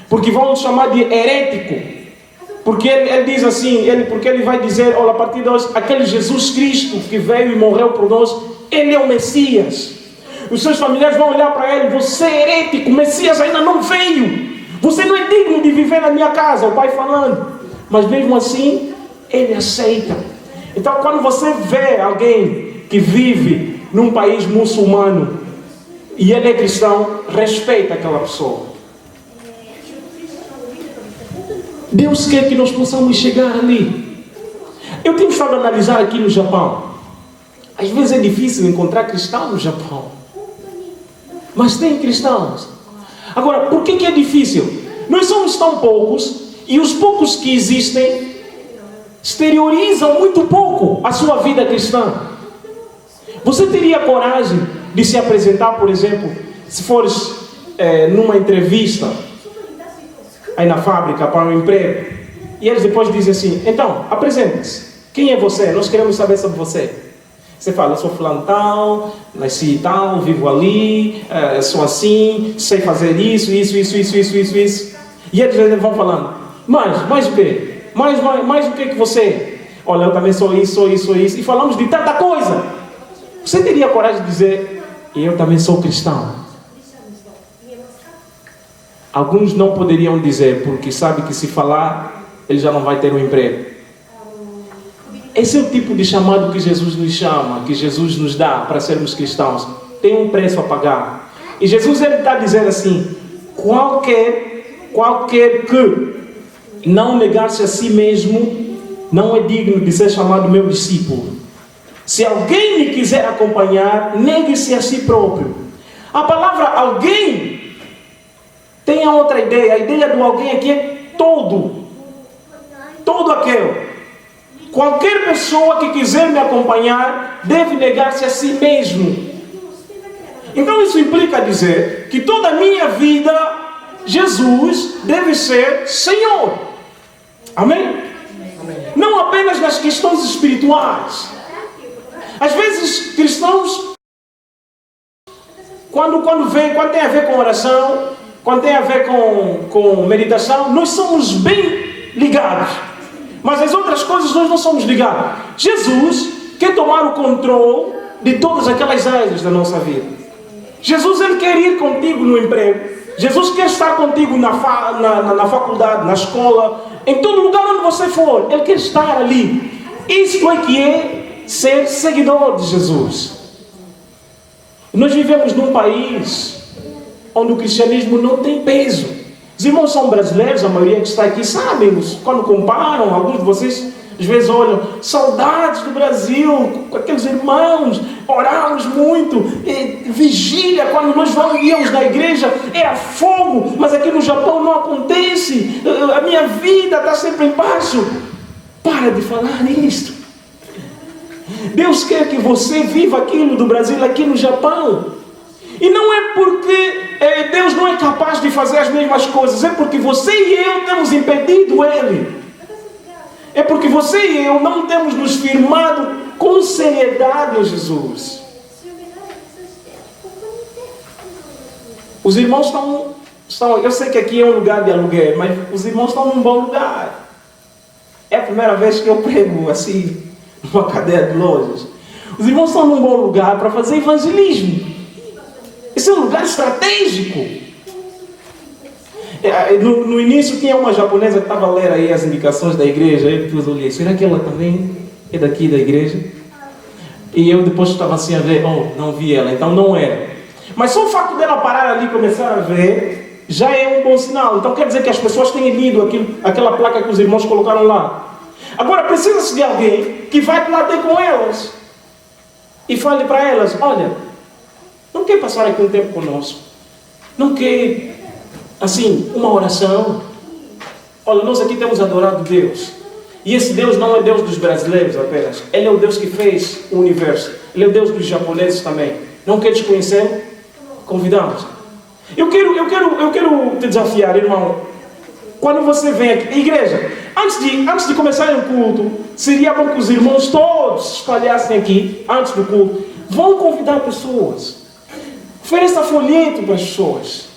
porque vão chamar de herético. Porque ele diz assim, porque ele vai dizer, olha, a partir de hoje, aquele Jesus Cristo que veio e morreu por nós, ele é o Messias. Os seus familiares vão olhar para ele, você é herético, o Messias ainda não veio. Você não é digno de viver na minha casa, o pai falando. Mas mesmo assim, ele aceita. Então quando você vê alguém que vive num país muçulmano e ele é cristão, respeita aquela pessoa. Deus quer que nós possamos chegar ali. Eu tenho estado a analisar aqui no Japão. Às vezes é difícil encontrar cristão no Japão. Mas tem cristãos. Agora, por que é difícil? Nós somos tão poucos e os poucos que existem exteriorizam muito pouco a sua vida cristã. Você teria coragem de se apresentar, por exemplo, se fores numa entrevista aí na fábrica para um emprego, e eles depois dizem assim, então, apresente-se. Quem é você? Nós queremos saber sobre você. Você fala, eu sou fulano tal, nasci e tal, vivo ali, sou assim, sei fazer isso. E eles vão falando, mais o quê? Mais o que você? Olha, eu também sou isso. E falamos de tanta coisa. Você teria coragem de dizer, eu também sou cristão? Alguns não poderiam dizer, porque sabe que se falar, ele já não vai ter um emprego. Esse é o tipo de chamado que Jesus nos chama, que Jesus nos dá para sermos cristãos. Tem um preço a pagar. E Jesus está dizendo assim, qualquer que não negar-se a si mesmo, não é digno de ser chamado meu discípulo. Se alguém me quiser acompanhar, negue-se a si próprio. A palavra alguém tem a outra ideia. A ideia do alguém aqui é todo aquele. Qualquer pessoa que quiser me acompanhar deve negar-se a si mesmo. Então isso implica dizer que toda a minha vida Jesus deve ser Senhor. Amém? Não apenas nas questões espirituais. Às vezes cristãos, quando tem a ver com oração, quando tem a ver com meditação, nós somos bem ligados. Mas as outras coisas nós não somos ligados. Jesus quer tomar o controle de todas aquelas áreas da nossa vida. Jesus, ele quer ir contigo no emprego. Jesus quer estar contigo na faculdade, na escola, em todo lugar onde você for. Ele quer estar ali. Isto é que é ser seguidor de Jesus. Nós vivemos num país onde o cristianismo não tem peso. Os irmãos são brasileiros, a maioria que está aqui sabem, quando comparam, alguns de vocês às vezes olham, saudades do Brasil, com aqueles irmãos, orávamos muito, vigília, quando nós íamos na igreja, era fogo, mas aqui no Japão não acontece, a minha vida está sempre embaixo. Para de falar nisto. Deus quer que você viva aquilo do Brasil aqui no Japão. E não é porque Deus não é capaz de fazer as mesmas coisas, é porque você e eu temos impedido Ele. É porque você e eu não temos nos firmado com seriedade em Jesus. Os irmãos estão, eu sei que aqui é um lugar de aluguel, mas os irmãos estão num bom lugar. É a primeira vez que eu prego assim, numa cadeia de lojas. Os irmãos estão num bom lugar para fazer evangelismo. Esse é um lugar estratégico. No início tinha uma japonesa que estava a ler aí as indicações da igreja. Eu depois olhei, será que ela também é daqui da igreja? E eu depois estava assim a ver, não vi ela, então não era. Mas só o facto dela parar ali e começar a ver, já é um bom sinal. Então quer dizer que as pessoas têm lido aquela placa que os irmãos colocaram lá. Agora precisa-se de alguém que vai lá ter com elas e fale para elas, olha, não quer passar aqui um tempo conosco? Não quer, assim, uma oração? Olha, nós aqui temos adorado Deus. E esse Deus não é Deus dos brasileiros apenas. Ele é o Deus que fez o universo. Ele é o Deus dos japoneses também. Não queres conhecê-lo? Convidamos. Eu quero te desafiar, irmão. Quando você vem aqui, igreja, antes de começar o culto, seria bom que os irmãos todos se espalhassem aqui, antes do culto. Vão convidar pessoas. Ofereça folheto para as pessoas.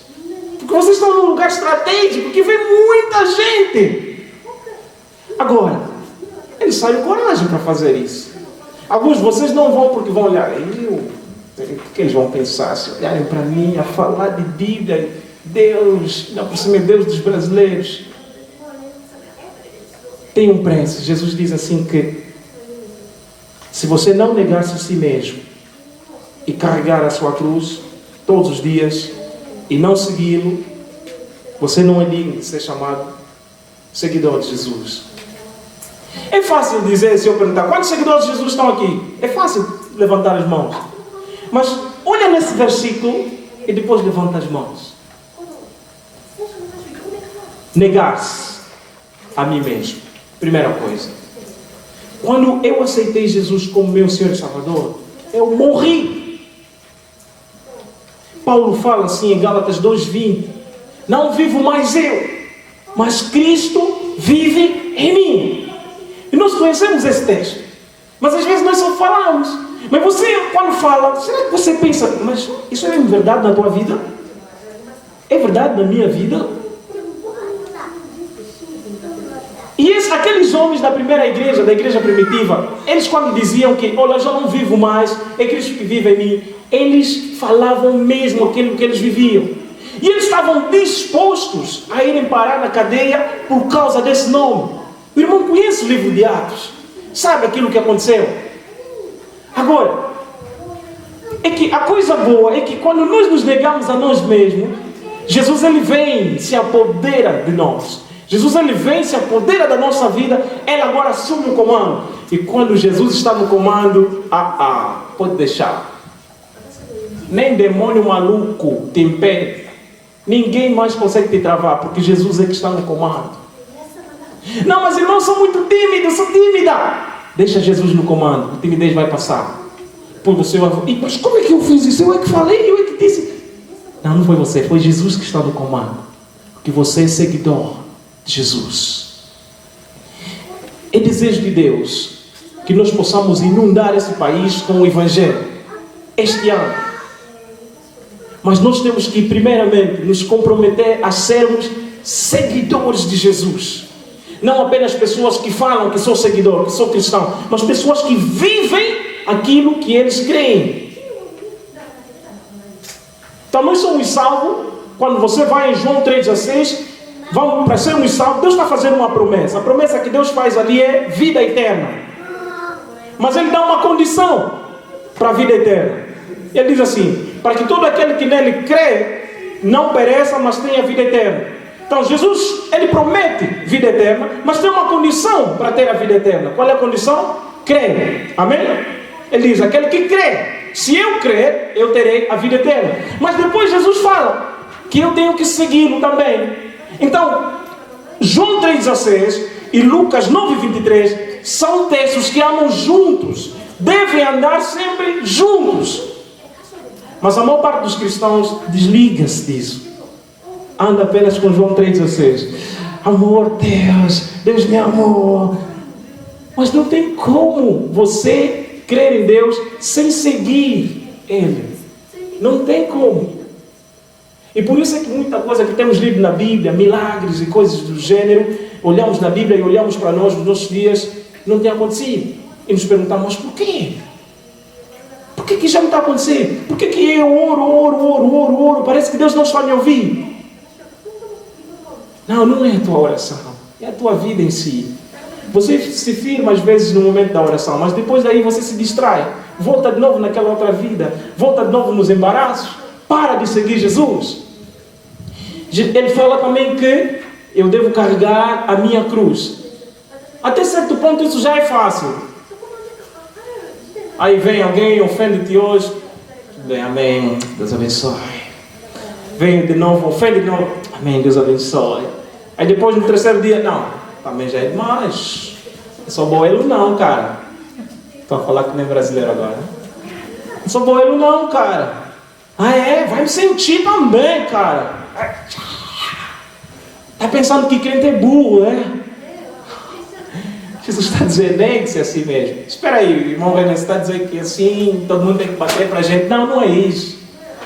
Porque vocês estão num lugar estratégico que vem muita gente. Agora, eles saem coragem para fazer isso. Alguns de vocês não vão porque vão olhar. O que eles vão pensar? Se olharem para mim a falar de Bíblia, Deus, ainda por cima é Deus dos brasileiros. Tem um preço. Jesus diz assim que se você não negar-se a si mesmo e carregar a sua cruz todos os dias e não segui-lo, você não é digno de ser chamado seguidor de Jesus. É fácil dizer, se eu perguntar, quantos seguidores de Jesus estão aqui? É fácil levantar as mãos. Mas olha nesse versículo e depois levanta as mãos. Negar-se a mim mesmo. Primeira coisa. Quando eu aceitei Jesus como meu Senhor e Salvador, eu morri. Paulo fala assim em Gálatas 2:20. Não vivo mais eu, mas Cristo vive em mim. E nós conhecemos esse texto. Mas às vezes nós só falamos. Mas você, quando fala, será que você pensa, mas isso é verdade na tua vida? É verdade na minha vida? E aqueles homens da primeira igreja, da igreja primitiva, eles quando diziam que, olha, eu já não vivo mais, é Cristo que vive em mim, eles falavam mesmo aquilo que eles viviam. E eles estavam dispostos a irem parar na cadeia por causa desse nome. O irmão conhece o livro de Atos, sabe aquilo que aconteceu. Agora, é que a coisa boa é que quando nós nos negamos a nós mesmos, Jesus ele vem, se apodera de nós. Jesus ele vem, se apodera da nossa vida, ele agora assume o comando. E quando Jesus está no comando, pode deixar. Nem demônio maluco te impede. Ninguém mais consegue te travar, porque Jesus é que está no comando. Não, mas irmãos, sou muito tímido, sou tímida. Deixa Jesus no comando, a timidez vai passar. Depois você vai... Mas como é que eu fiz isso? Eu é que falei, eu é que disse. Não foi você, foi Jesus que está no comando. Porque você é seguidor de Jesus. É desejo de Deus que nós possamos inundar esse país com o Evangelho este ano. Mas nós temos que primeiramente nos comprometer a sermos seguidores de Jesus. Não apenas pessoas que falam que sou seguidor, que sou cristão, mas pessoas que vivem aquilo que eles creem. Então nós somos salvos. Quando você vai em João 3,16, vamos para sermos salvos, Deus está fazendo uma promessa. A promessa que Deus faz ali é vida eterna. Mas Ele dá uma condição para a vida eterna. Ele diz assim, para que todo aquele que nele crê não pereça, mas tenha vida eterna. Então Jesus, ele promete vida eterna, mas tem uma condição para ter a vida eterna. Qual é a condição? Crer. Amém? Ele diz, aquele que crê, se eu crer, eu terei a vida eterna. Mas depois Jesus fala que eu tenho que segui-lo também. Então, João 3,16 e Lucas 9,23 são textos que andam juntos. Devem andar sempre juntos. Mas a maior parte dos cristãos desliga-se disso. Anda apenas com João 3,16. Amor, Deus me amou. Mas não tem como você crer em Deus sem seguir Ele. Não tem como. E por isso é que muita coisa que temos lido na Bíblia, milagres e coisas do gênero, olhamos na Bíblia e olhamos para nós nos nossos dias, não tem acontecido. E nos perguntamos, mas por quê? Por que já não está acontecendo? Por que eu oro? Parece que Deus não está me ouvindo. Não é a tua oração, é a tua vida em si. Você se firma às vezes no momento da oração, mas depois daí você se distrai, volta de novo naquela outra vida, volta de novo nos embaraços, para de seguir Jesus. Ele fala também que eu devo carregar a minha cruz. Até certo ponto isso já é fácil. Aí vem alguém, ofende-te hoje, bem, amém, Deus abençoe. Vem de novo, ofende de novo, amém, Deus abençoe. Aí depois no terceiro dia, não, também já é demais. Não sou boelo não, cara. Estou a falar que nem brasileiro agora, né? Não sou boelo não, cara. Ah é? Vai me sentir também, cara. Tá pensando que crente é burro, né? Jesus está dizendo, negue-se a si mesmo. Espera aí, irmão Renan, você está dizendo que assim, todo mundo tem que bater para a gente. Não é isso.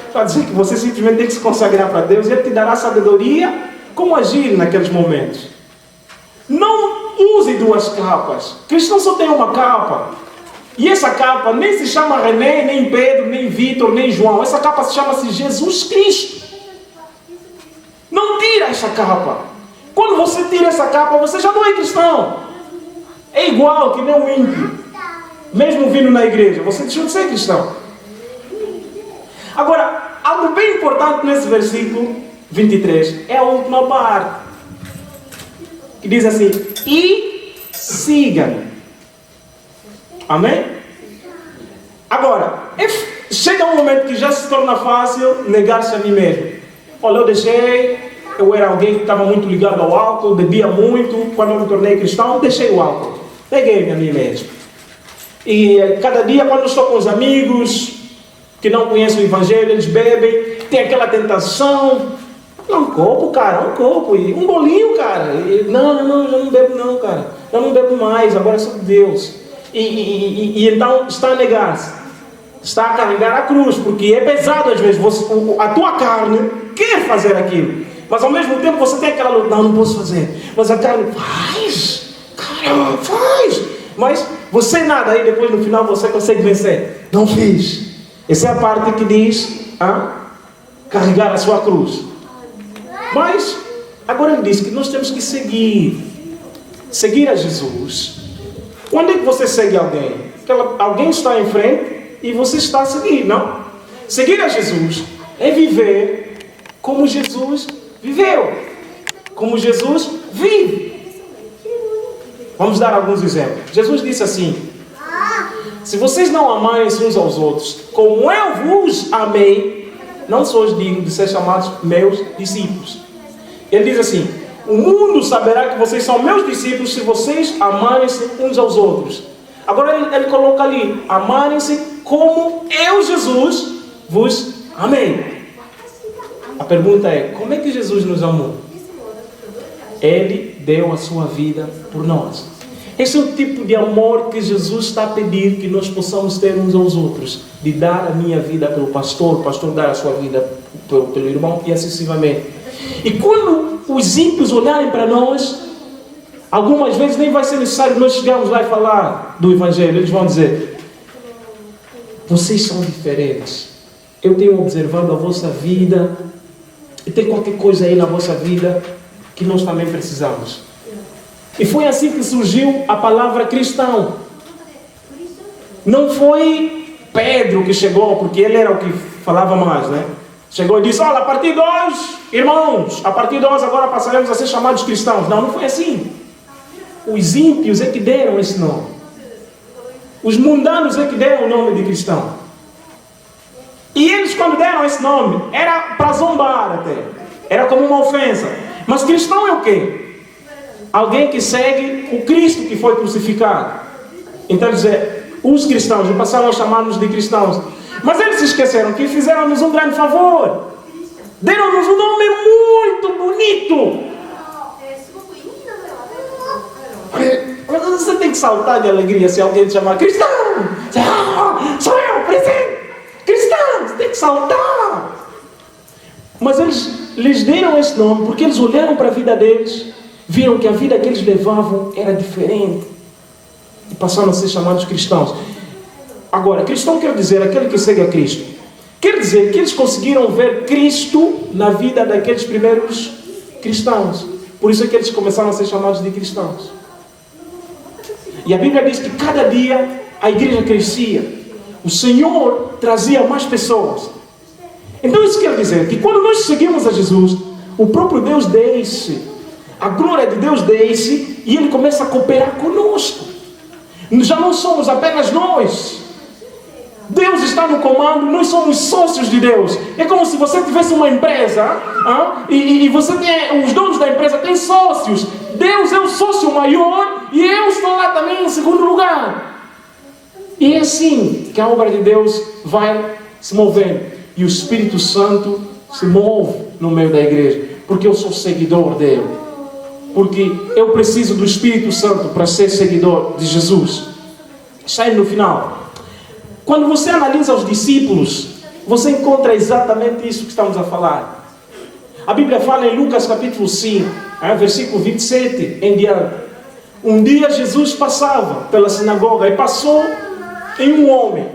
Está dizendo que você simplesmente tem que se consagrar para Deus e Ele te dará sabedoria como agir naqueles momentos. Não use duas capas. Cristão só tem uma capa. E essa capa nem se chama René, nem Pedro, nem Vitor, nem João. Essa capa se chama Jesus Cristo. Não tira essa capa. Quando você tira essa capa, você já não é cristão. É igual que nem o ímpio. Mesmo vindo na igreja, você deixou de ser cristão. Agora, algo bem importante nesse versículo 23 é a última parte. Que diz assim: e siga-me. Amém? Agora, chega um momento que já se torna fácil negar-se a mim mesmo. Olha, eu era alguém que estava muito ligado ao álcool, bebia muito. Quando eu me tornei cristão, deixei o álcool. Neguei-me a mim mesmo. E cada dia, quando estou com os amigos que não conhecem o Evangelho, eles bebem, tem aquela tentação. Um copo, cara, um copo. E um bolinho, cara. E, não, já não bebo não, cara. Já não bebo mais, agora sou de Deus. E então está a negar-se, está a carregar a cruz, porque é pesado às vezes. A tua carne quer fazer aquilo, mas ao mesmo tempo você tem aquela luta: não posso fazer. Mas a carne faz, cara, faz. Mas você nada, aí depois no final você consegue vencer. Não fiz. Essa é a parte que diz carregar a sua cruz. Mas agora ele diz que nós temos que seguir a Jesus. Quando é que você segue alguém? Alguém está em frente e você está a seguir, não? Seguir a Jesus é viver como Jesus viveu, como Jesus vive. Vamos dar alguns exemplos. Jesus disse assim: se vocês não amarem-se uns aos outros, como eu vos amei, não sois dignos de ser chamados meus discípulos. Ele diz assim: o mundo saberá que vocês são meus discípulos se vocês amarem-se uns aos outros. Agora ele coloca ali: amarem-se como eu, Jesus, vos amei. A pergunta é: como é que Jesus nos amou? Ele deu a sua vida por nós. Esse é o tipo de amor que Jesus está a pedir que nós possamos ter uns aos outros. De dar a minha vida pelo pastor, o pastor dar a sua vida pelo irmão e assim sucessivamente. E quando os ímpios olharem para nós, algumas vezes nem vai ser necessário nós chegarmos lá e falar do Evangelho. Eles vão dizer: vocês são diferentes. Eu tenho observado a vossa vida. E tem qualquer coisa aí na vossa vida que nós também precisamos. E foi assim que surgiu a palavra cristão. Não foi Pedro que chegou, porque ele era o que falava mais, né? Chegou e disse: olha, a partir de hoje, irmãos, a partir de hoje agora passaremos a ser chamados cristãos. Não foi assim. Os ímpios é que deram esse nome. Os mundanos é que deram o nome de cristão. E eles, quando deram esse nome, era para zombar até. Era como uma ofensa. Mas cristão é o quê? Alguém que segue o Cristo que foi crucificado. Então dizer, os cristãos, e passaram a chamar-nos de cristãos. Mas eles se esqueceram que fizeram-nos um grande favor. Deram-nos um nome muito bonito. Você tem que saltar de alegria se alguém te chamar cristão. Sou eu, presente. Cristão, você tem que saltar. Mas eles lhes deram esse nome porque eles olharam para a vida deles, viram que a vida que eles levavam era diferente e passaram a ser chamados cristãos. Agora, cristão quer dizer aquele que segue a Cristo. Quer dizer que eles conseguiram ver Cristo na vida daqueles primeiros cristãos. Por isso é que eles começaram a ser chamados de cristãos. E a Bíblia diz que cada dia a igreja crescia. O Senhor trazia mais pessoas. Então isso quer dizer que quando nós seguimos a Jesus, o próprio Deus desce, a glória de Deus desce e Ele começa a cooperar conosco. Já não somos apenas nós. Deus está no comando, nós somos sócios de Deus. É como se você tivesse uma empresa e você tem, os donos da empresa têm sócios. Deus é o sócio maior e eu estou lá também em segundo lugar. E é assim que a obra de Deus vai se movendo. E o Espírito Santo se move no meio da igreja. Porque eu sou seguidor dele. Porque eu preciso do Espírito Santo para ser seguidor de Jesus. Está aí no final. Quando você analisa os discípulos, você encontra exatamente isso que estamos a falar. A Bíblia fala em Lucas capítulo 5, versículo 27 em diante. Um dia Jesus passava pela sinagoga e passou em um homem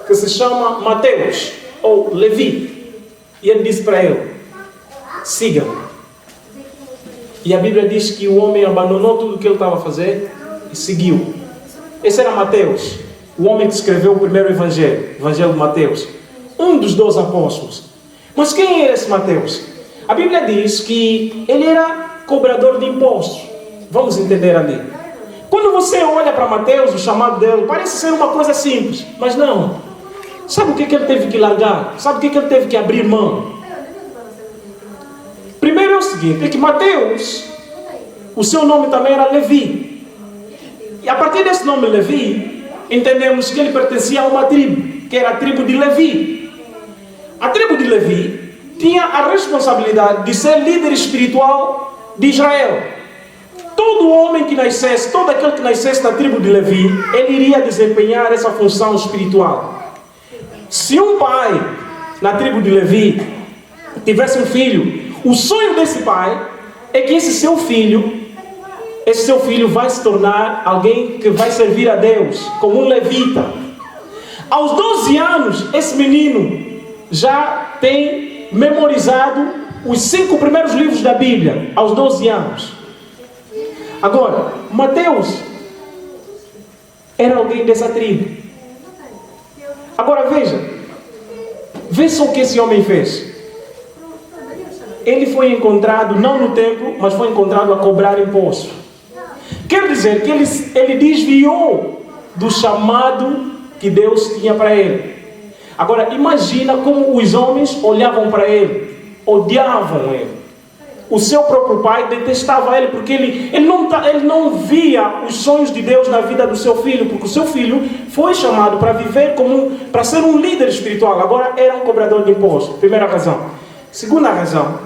que se chama Mateus, ou Levi. E ele disse para ele: siga-me. E a Bíblia diz que o homem abandonou tudo o que ele estava a fazer e seguiu. Esse era Mateus, o homem que escreveu o primeiro evangelho, o Evangelho de Mateus. Um dos 12 apóstolos. Mas quem era esse Mateus? A Bíblia diz que ele era cobrador de impostos. Vamos entender ali. Quando você olha para Mateus, o chamado dele, parece ser uma coisa simples. Mas não. Sabe o que ele teve que largar? Sabe o que ele teve que abrir mão? Primeiro é o seguinte, é que Mateus, o seu nome também era Levi. E a partir desse nome Levi, entendemos que ele pertencia a uma tribo, que era a tribo de Levi. A tribo de Levi tinha a responsabilidade de ser líder espiritual de Israel. Todo homem que nascesse, todo aquele que nascesse na tribo de Levi, ele iria desempenhar essa função espiritual. Se um pai na tribo de Levi tivesse um filho, o sonho desse pai é que esse seu filho vai se tornar alguém que vai servir a Deus, como um levita. Aos 12 anos, esse menino já tem memorizado os 5 primeiros livros da Bíblia, aos 12 anos. Agora, Mateus era alguém dessa tribo. Agora veja só o que esse homem fez. Ele foi encontrado, não no templo, mas foi encontrado a cobrar imposto. Quer dizer que ele desviou do chamado que Deus tinha para ele. Agora, imagina como os homens olhavam para ele, odiavam ele. O seu próprio pai detestava ele, porque ele não via os sonhos de Deus na vida do seu filho, porque o seu filho foi chamado para viver para ser um líder espiritual. Agora era um cobrador de imposto. Primeira razão. Segunda razão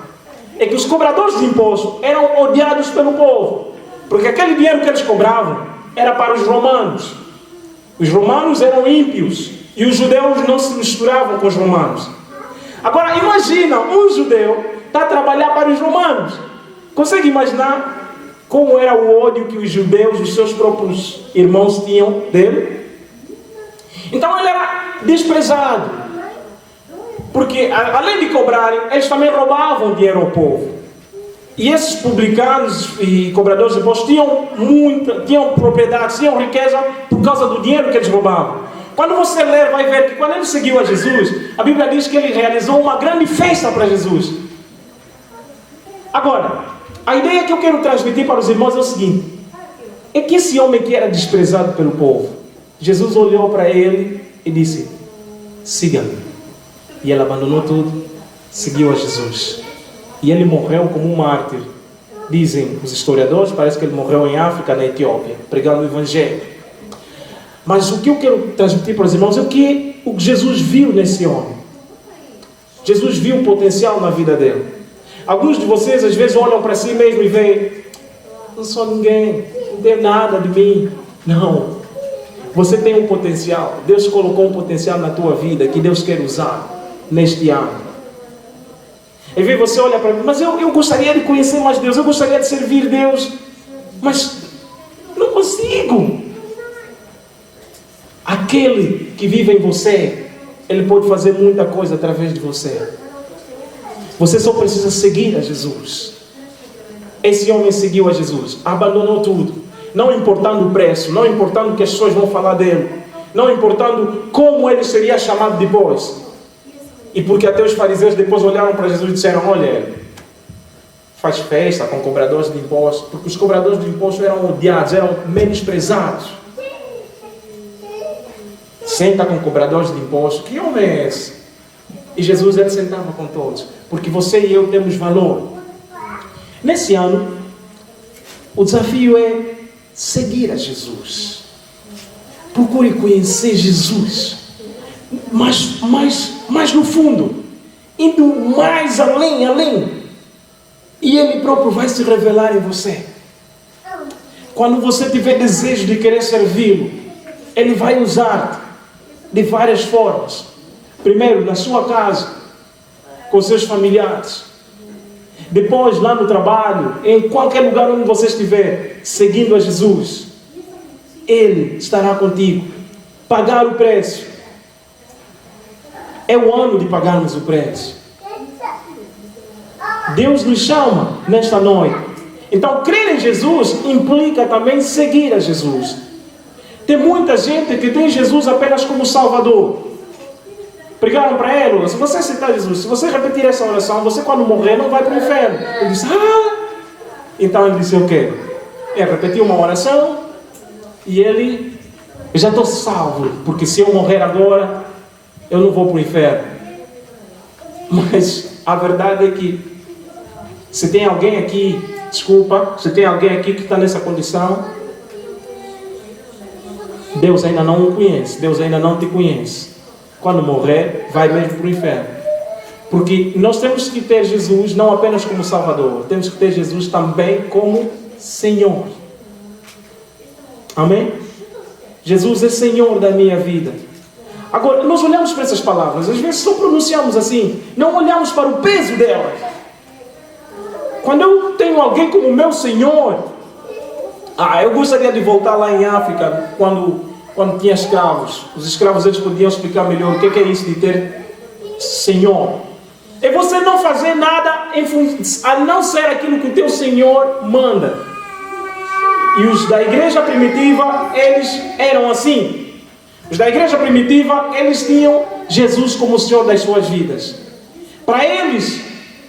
é que os cobradores de imposto eram odiados pelo povo, porque aquele dinheiro que eles cobravam era para os romanos. Os romanos eram ímpios e os judeus não se misturavam com os romanos. Agora imagina um judeu está a trabalhar para os romanos. Consegue imaginar como era o ódio que os judeus, os seus próprios irmãos tinham dele? Então ele era desprezado, porque além de cobrarem, eles também roubavam dinheiro ao povo. E esses publicanos e cobradores de impostos tinham propriedades, tinham riqueza por causa do dinheiro que eles roubavam. Quando você ler, vai ver que quando ele seguiu a Jesus, a Bíblia diz que ele realizou uma grande festa para Jesus. Agora, a ideia que eu quero transmitir para os irmãos é o seguinte: é que esse homem que era desprezado pelo povo, Jesus olhou para ele e disse: siga-me. E ele abandonou tudo, seguiu a Jesus. E ele morreu como um mártir. Dizem os historiadores, parece que ele morreu em África, na Etiópia, pregando o Evangelho. Mas o que eu quero transmitir para os irmãos é o que Jesus viu nesse homem. Jesus viu o potencial na vida dele. Alguns de vocês às vezes olham para si mesmo e veem: não sou ninguém, não tem nada de mim. Não. Você tem um potencial. Deus colocou um potencial na tua vida que Deus quer usar neste ano. Às vezes você olha para mim: mas eu gostaria de conhecer mais Deus, eu gostaria de servir Deus, mas não consigo. Aquele que vive em você, ele pode fazer muita coisa através de você. Você só precisa seguir a Jesus. Esse homem seguiu a Jesus, abandonou tudo, não importando o preço, não importando o que as pessoas vão falar dele, não importando como ele seria chamado depois. E porque até os fariseus depois olharam para Jesus e disseram: olha, faz festa com cobradores de impostos, porque os cobradores de impostos eram odiados, eram menosprezados. Senta com cobradores de impostos, que homem é esse? E Jesus, ele sentava com todos, porque você e eu temos valor. Nesse ano, o desafio é seguir a Jesus. Procure conhecer Jesus, mais no fundo, indo mais além. E Ele próprio vai se revelar em você. Quando você tiver desejo de querer servi-lo, Ele vai usar-te de várias formas. Primeiro, na sua casa, com seus familiares. depois lá no trabalho, em qualquer lugar onde você estiver, seguindo a Jesus, Ele estará contigo. Pagar o preço. É o ano de pagarmos o preço. Deus nos chama nesta noite. Então, crer em Jesus implica também seguir a Jesus. Tem muita gente que tem Jesus apenas como Salvador. Pregaram para ele: se você aceitar Jesus, se você repetir essa oração, você quando morrer não vai para o inferno. Ele disse: Então ele disse o quê? Repetiu uma oração e ele: eu já estou salvo, porque se eu morrer agora, eu não vou para o inferno. Mas a verdade é que se tem alguém aqui, se tem alguém aqui que está nessa condição, Deus ainda não o conhece, Deus ainda não te conhece. Quando morrer, vai mesmo para o inferno. Porque nós temos que ter Jesus não apenas como Salvador, temos que ter Jesus também como Senhor. Amém? Jesus é Senhor da minha vida. Agora, nós olhamos para essas palavras, às vezes só pronunciamos assim, não olhamos para o peso delas. Quando eu tenho alguém como meu Senhor, eu gostaria de voltar lá em África, quando tinha escravos. Os escravos, eles podiam explicar melhor o que é isso de ter Senhor. É você não fazer nada a não ser aquilo que o teu Senhor manda. E os da igreja primitiva, eles eram assim. Os da igreja primitiva, eles tinham Jesus como o Senhor das suas vidas. Para eles,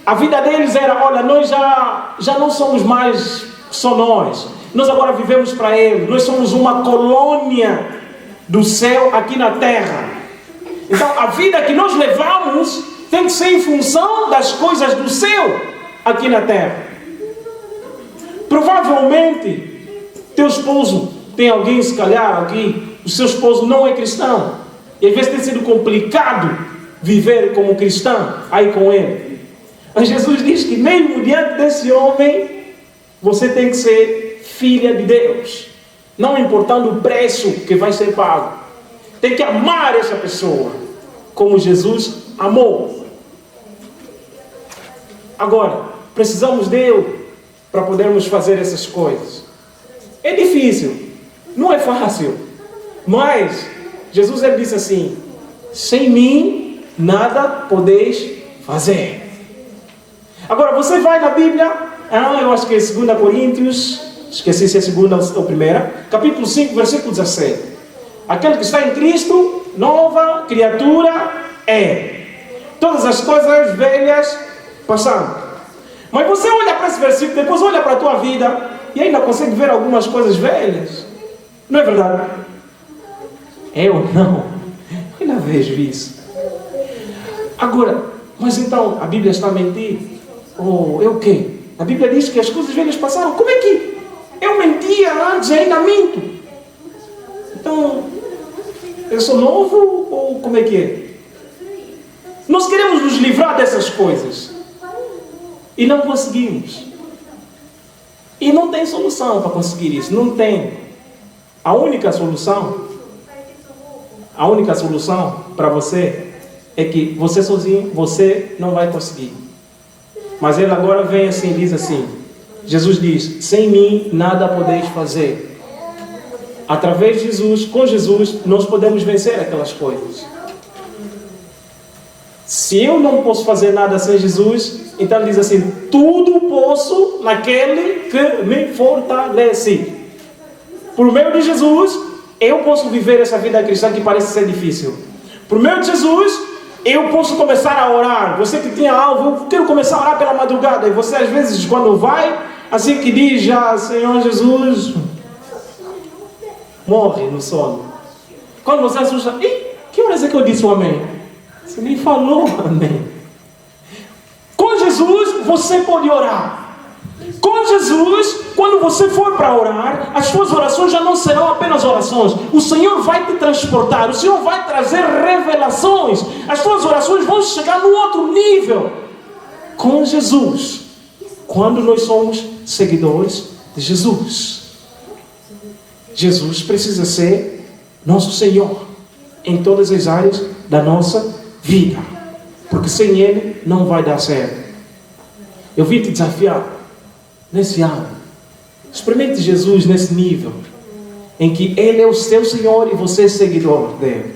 a vida deles era: olha, nós já não somos mais só nós. Nós agora vivemos para Ele. Nós somos uma colônia do céu aqui na terra. Então, a vida que nós levamos tem que ser em função das coisas do céu aqui na terra. Provavelmente, teu esposo, tem alguém, se calhar, aqui, o seu esposo não é cristão. E às vezes tem sido complicado viver como cristão aí com ele. Mas Jesus diz que mesmo diante desse homem, você tem que ser filha de Deus. Não importando o preço que vai ser pago. Tem que amar essa pessoa como Jesus amou. Agora, precisamos dele para podermos fazer essas coisas. É difícil, não é fácil. Mas Jesus, ele disse assim: sem mim nada podeis fazer. Agora você vai na Bíblia, eu acho que é 2 Coríntios, esqueci se é 2 ou 1, capítulo 5, versículo 17. Aquele que está em Cristo, nova criatura é. Todas as coisas velhas passaram. Mas você olha para esse versículo, depois olha para a tua vida e ainda consegue ver algumas coisas velhas. Não é verdade? Eu não. Ainda vejo isso. Agora, mas então a Bíblia está a mentir? É o quê? A Bíblia diz que as coisas velhas passaram. Como é que eu mentia antes e ainda minto? Então, eu sou novo ou como é que é? Nós queremos nos livrar dessas coisas e não conseguimos. E não tem solução para conseguir isso. Não tem. A única solução para você é que você sozinho, você não vai conseguir. Mas ele agora vem assim, diz assim, Jesus diz: sem mim nada podeis fazer. Através de Jesus, com Jesus, nós podemos vencer aquelas coisas. Se eu não posso fazer nada sem Jesus, então ele diz assim: tudo posso naquele que me fortalece. Por meio de Jesus, eu posso viver essa vida cristã que parece ser difícil. Por meio de Jesus, eu posso começar a orar. Você que tinha algo, eu quero começar a orar pela madrugada. E você às vezes quando vai, assim que diz já: Senhor Jesus, morre no sono. Quando você assusta: que horas é que eu disse o amém? Você nem falou amém. Com Jesus você pode orar. Com Jesus, quando você for para orar, as suas orações já não serão apenas orações. O Senhor vai te transportar, o Senhor vai trazer revelações. As suas orações vão chegar no outro nível. Com Jesus, quando nós somos seguidores de Jesus. Jesus precisa ser nosso Senhor em todas as áreas da nossa vida. Porque sem Ele não vai dar certo. Eu vim te desafiar nesse ano. Experimente Jesus nesse nível, em que Ele é o seu Senhor e você é seguidor dele,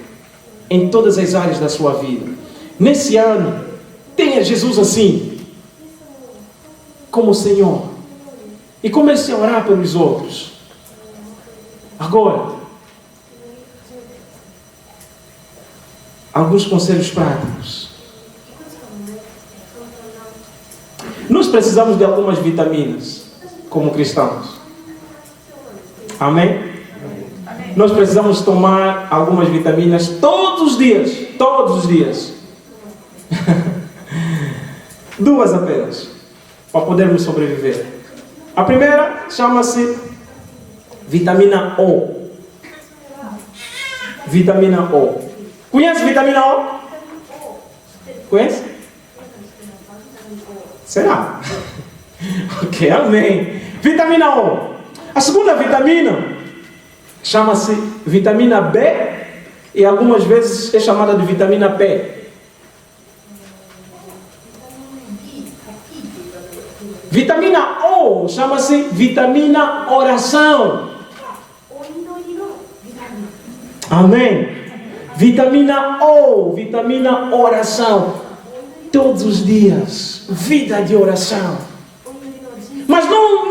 em todas as áreas da sua vida. Nesse ano, tenha Jesus assim, como Senhor, e comece a orar pelos outros. Agora, alguns conselhos práticos. Nós precisamos de algumas vitaminas, como cristãos. Amém? Nós precisamos tomar algumas vitaminas todos os dias. Todos os dias. 2 apenas, para podermos sobreviver. A primeira chama-se vitamina O. Vitamina O. Conhece vitamina O? Conhece? Será? Ok, amém. Vitamina O. A segunda vitamina chama-se vitamina B e algumas vezes é chamada de vitamina P. Vitamina O chama-se vitamina oração. Amém. Vitamina O, vitamina oração. Todos os dias, vida de oração. Mas não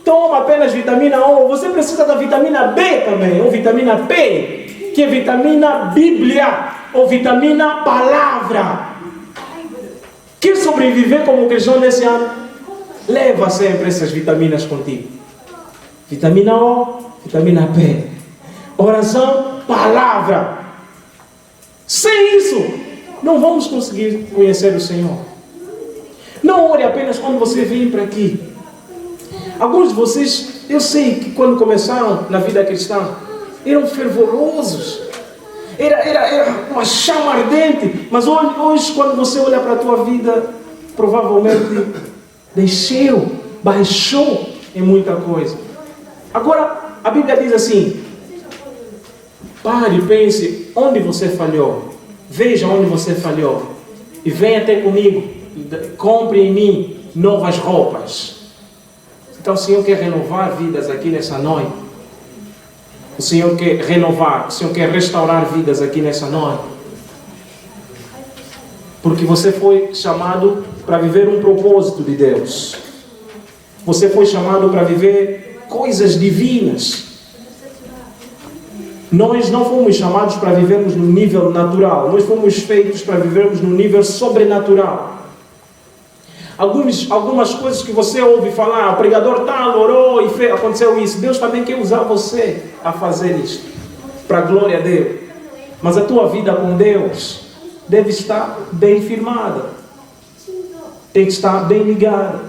toma apenas vitamina O, você precisa da vitamina B também, ou vitamina P, que é vitamina Bíblia, ou vitamina Palavra. Quer sobreviver como cristão nesse ano? Leva sempre essas vitaminas contigo. Vitamina O, vitamina P. Oração, palavra. Sem isso, não vamos conseguir conhecer o Senhor. Não ore apenas quando você vem para aqui. Alguns de vocês, eu sei que quando começaram na vida cristã, eram fervorosos. Era uma chama ardente. Mas hoje, quando você olha para a tua vida, provavelmente desceu, baixou em muita coisa. Agora, a Bíblia diz assim: pare e pense onde você falhou. Veja onde você falhou. E venha até comigo. Compre em mim novas roupas. Então o Senhor quer renovar vidas aqui nessa noite. O Senhor quer renovar. O Senhor quer restaurar vidas aqui nessa noite. Porque você foi chamado para viver um propósito de Deus. Você foi chamado para viver coisas divinas. Nós não fomos chamados para vivermos no nível natural. Nós fomos feitos para vivermos no nível sobrenatural. Algumas coisas que você ouve falar, o pregador tal orou e aconteceu isso. Deus também quer usar você a fazer isso, para a glória dele. Mas a tua vida com Deus deve estar bem firmada. Tem que estar bem ligada.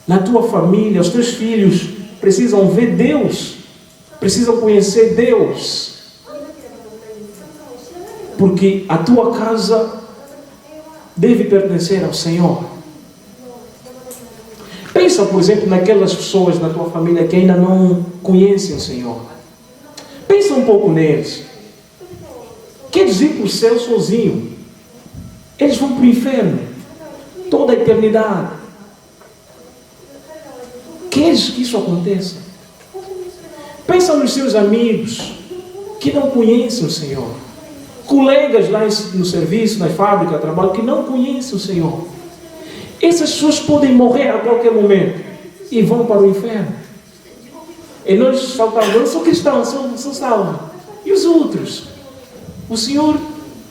Na tua família, os teus filhos precisam ver Deus. Precisam conhecer Deus. Porque a tua casa deve pertencer ao Senhor. Pensa, por exemplo, naquelas pessoas da tua família que ainda não conhecem o Senhor. Pensa um pouco neles. Queres ir para o céu sozinho? Eles vão para o inferno toda a eternidade. Queres que isso aconteça? Pensa nos seus amigos que não conhecem o Senhor. Colegas lá no serviço, na fábrica, trabalho, que não conhecem o Senhor. Essas pessoas podem morrer a qualquer momento e vão para o inferno. E nós saltamos: eu sou cristão, sou salvo. E os outros? O Senhor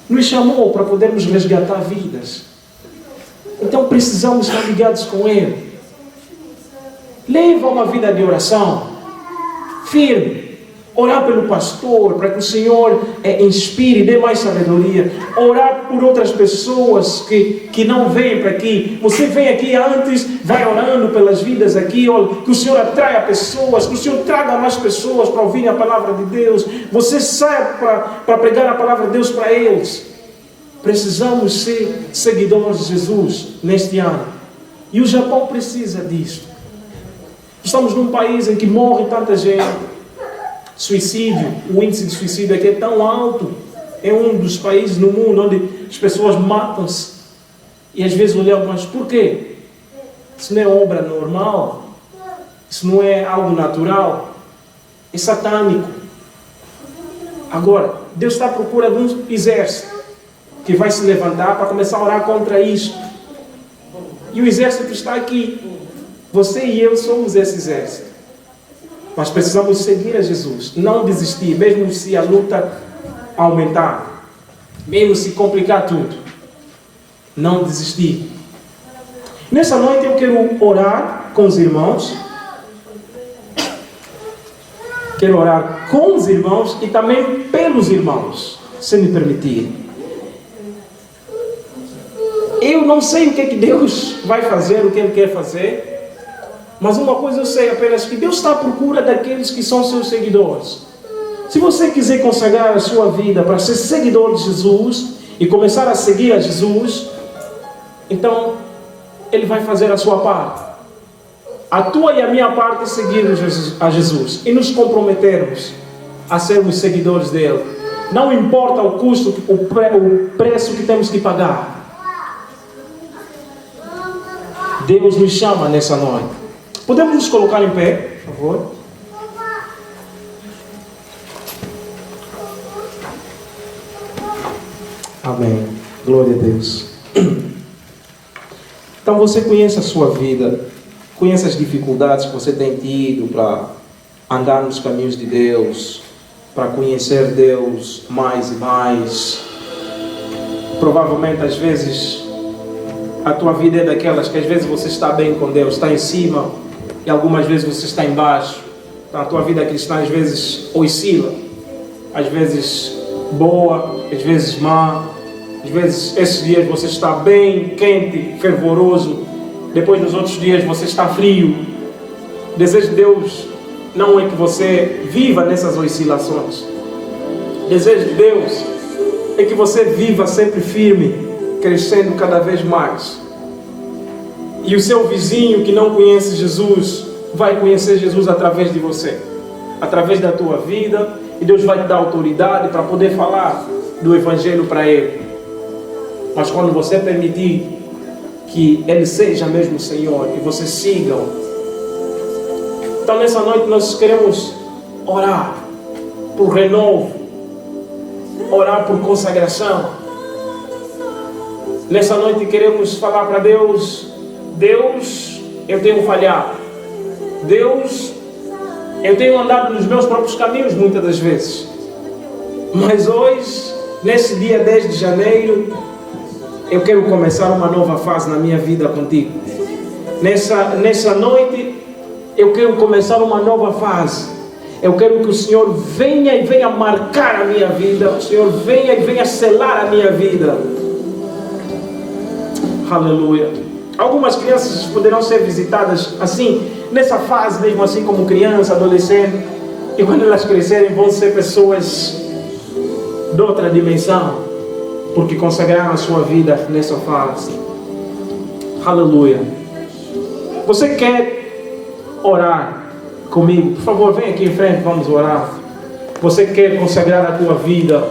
nos chamou para podermos resgatar vidas. Então precisamos estar ligados com Ele. Leva uma vida de oração firme. Orar pelo pastor, para que o Senhor inspire, dê mais sabedoria. Orar por outras pessoas que não vêm para aqui. Você vem aqui antes, vai orando pelas vidas aqui. Olha, que o Senhor atraia pessoas, que o Senhor traga mais pessoas para ouvir a palavra de Deus. Você sai para pregar a palavra de Deus para eles. Precisamos ser seguidores de Jesus neste ano. E o Japão precisa disso. Estamos num país em que morre tanta gente. Suicídio, o índice de suicídio aqui é tão alto. É um dos países no mundo onde as pessoas matam-se E às vezes olhamos, mas por quê? Isso não é obra normal. Isso não é algo natural. É satânico. Agora, Deus está à procura de um exército que vai se levantar para começar a orar contra isto. E o exército está aqui. Você e eu somos esse exército. Mas precisamos seguir a Jesus. Não desistir, mesmo se a luta aumentar. Mesmo se complicar tudo. Não desistir. Nessa noite eu quero orar com os irmãos. Quero orar com os irmãos e também pelos irmãos, se me permitir. Eu não sei o que é que Deus vai fazer, o que Ele quer fazer, mas uma coisa eu sei apenas, que Deus está à procura daqueles que são seus seguidores. Se você quiser consagrar a sua vida para ser seguidor de Jesus e começar a seguir a Jesus, então Ele vai fazer a sua parte. A tua e a minha parte é seguir a Jesus e nos comprometermos a sermos seguidores dele. Não importa o custo, o preço que temos que pagar. Deus nos chama nessa noite. Podemos nos colocar em pé, por favor? Amém. Glória a Deus. Então você conhece a sua vida. Conhece as dificuldades que você tem tido para andar nos caminhos de Deus, para conhecer Deus mais e mais. Provavelmente, às vezes, a tua vida é daquelas que às vezes você está bem com Deus, está em cima, e algumas vezes você está embaixo. Então, a tua vida cristã às vezes oscila, às vezes boa, às vezes má. Às vezes, esses dias você está bem, quente, fervoroso. Depois, nos outros dias, você está frio. O desejo de Deus não é que você viva nessas oscilações. O desejo de Deus é que você viva sempre firme, crescendo cada vez mais. E o seu vizinho que não conhece Jesus, vai conhecer Jesus através de você. Através da tua vida. E Deus vai te dar autoridade para poder falar do Evangelho para ele. Mas quando você permitir que Ele seja mesmo o Senhor e você siga-o. Então nessa noite nós queremos orar por renovo, orar por consagração. Nessa noite queremos falar para Deus: Deus, eu tenho falhado. Deus, eu tenho andado nos meus próprios caminhos muitas das vezes. Mas hoje, nesse dia 10 de janeiro, eu quero começar uma nova fase na minha vida contigo. Nessa noite, eu quero começar uma nova fase. Eu quero que o Senhor venha e venha marcar a minha vida. O Senhor venha e venha selar a minha vida. Aleluia. Algumas crianças poderão ser visitadas assim, nessa fase mesmo assim como criança, adolescente. E quando elas crescerem vão ser pessoas de outra dimensão. Porque consagraram a sua vida nessa fase. Aleluia. Você quer orar comigo? Por favor, vem aqui em frente, vamos orar. Você quer consagrar a tua vida